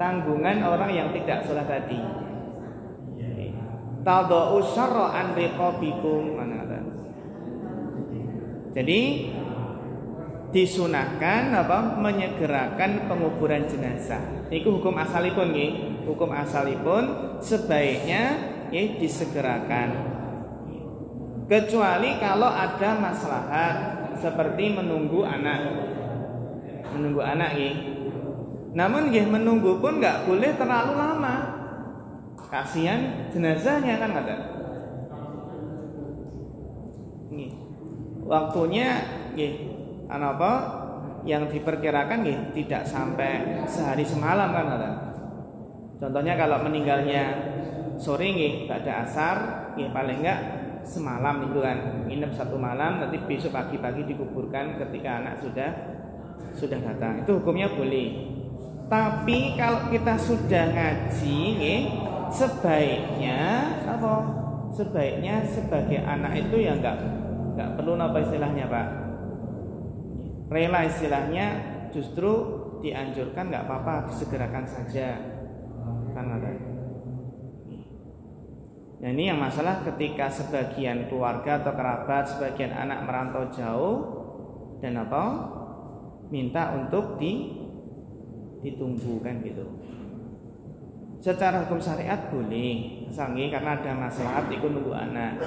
tanggungan orang yang tidak soleh tadi. Tadau syarra an riqabikum. Jadi disunahkan apa? Menyegerakan penguburan jenazah. Itu hukum asalipun nggih. Hukum asalipun sebaiknya disegerakan. Kecuali kalau ada maslahat seperti menunggu anak nggih. Namun nggih menunggu pun nggak boleh terlalu lama. Kasihan jenazahnya kan ada. Nih, waktunya apa? Yang diperkirakan tidak sampai sehari semalam kan ada. Contohnya kalau meninggalnya sore pada asar, paling enggak semalam itu kan, nginep satu malam, nanti besok pagi-pagi dikuburkan ketika anak sudah datang. Itu hukumnya boleh. Tapi kalau kita sudah ngaji, sebaiknya apa? Sebaiknya sebagai anak itu ya enggak perlu apa istilahnya Pak? Rela istilahnya, justru dianjurkan enggak apa-apa, disegerakan saja. Kan ada. Nah, ini yang masalah ketika sebagian keluarga atau kerabat, sebagian anak merantau jauh dan apa? Minta untuk ditunggu kan gitu. Secara hukum syariat boleh, misalnya karena ada maslahat ikut nunggu anak.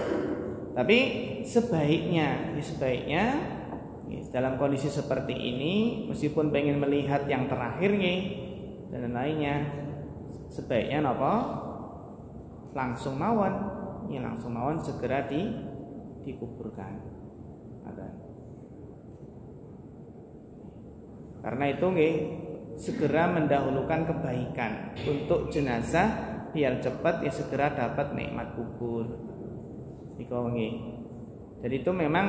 Tapi sebaiknya dalam kondisi seperti ini, meskipun pengen melihat yang terakhir dan lainnya, sebaiknya apa? Langsung mawon segera dikuburkan. Karena itu segera mendahulukan kebaikan untuk jenazah biar cepat segera dapat nikmat kubur. Jadi itu memang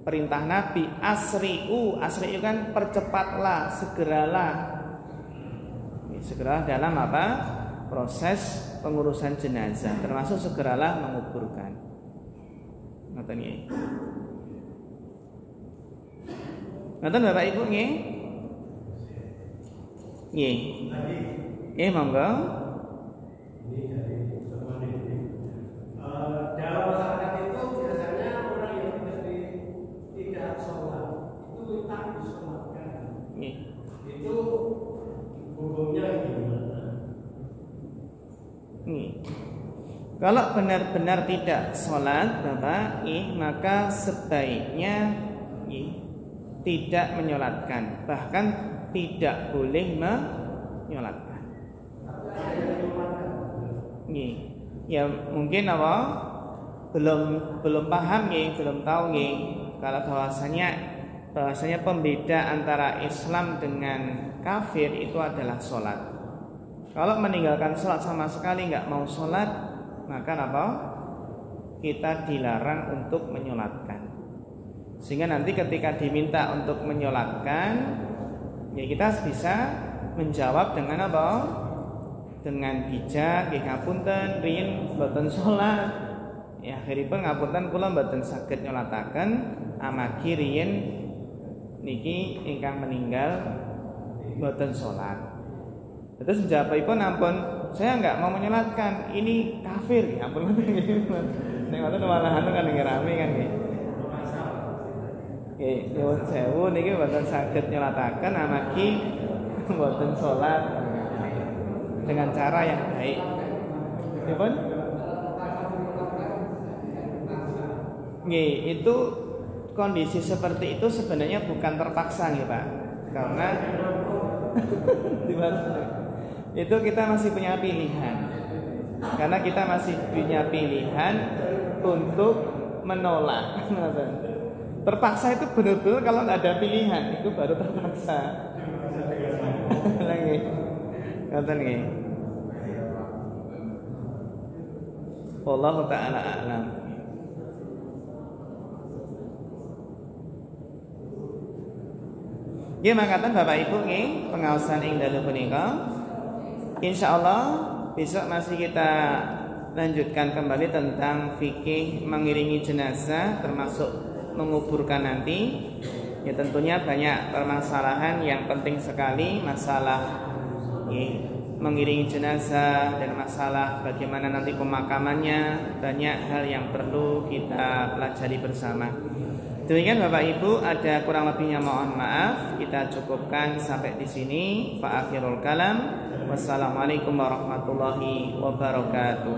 perintah Nabi, asri'u kan percepatlah, segeralah dalam apa? Proses pengurusan jenazah, termasuk segeralah menguburkan. Ngoten nggih. Ngoten Bapak Ibu nggih? Nggih. Nggih monggo. Dalam masyarakat itu biasanya orang yang tidak sholat itu tak disolatkan. Itu hukumnya gimana? Kalau benar-benar tidak sholat Bapak, maka sebaiknya tidak menyolatkan, bahkan tidak boleh menyolatkan. Ya mungkin apa? Belum paham belum tahu kalau bahwasanya pembeda antara Islam dengan kafir itu adalah sholat. Kalau meninggalkan sholat sama sekali nggak mau sholat, maka apa? Kita dilarang untuk menyolatkan. Sehingga nanti ketika diminta untuk menyolatkan, ya kita bisa menjawab dengan apa? Dengan bijak, ngapunten riyin boten sholat. Ya akhiripun ngapunten kula boten saged nyolataken amargi riyin niki ingkang meninggal boten sholat. Terus jawabipun ampun, saya enggak mau menyolatkan, ini kafir. Ya ampun ngoten nggih. Nek ngoten malahan kan rame kan nggih. Nggih, nyuwun sewu niki boten saged nyolataken amargi boten sholat dengan cara yang baik. Nggih, nggih, itu kondisi seperti itu sebenarnya bukan terpaksa nggih Pak. Karena itu kita masih punya pilihan. Karena kita masih punya pilihan untuk menolak. Terpaksa itu benar-benar kalau nggak ada pilihan itu baru terpaksa. Lagi, kata nih. Wallahu ta'ala a'lam. Ya mangkatan Bapak Ibu nggih pengaosan ing dalu punika. Insyaallah besok masih kita lanjutkan kembali tentang fikih mengiringi jenazah termasuk menguburkan nanti. Ya tentunya banyak permasalahan yang penting sekali, masalah mengiringi jenazah dan masalah bagaimana nanti pemakamannya, banyak hal yang perlu kita pelajari bersama. Demikian Bapak Ibu, ada kurang lebihnya mohon maaf. Kita cukupkan sampai di sini. Fa akhirul kalam. Wassalamualaikum warahmatullahi wabarakatuh.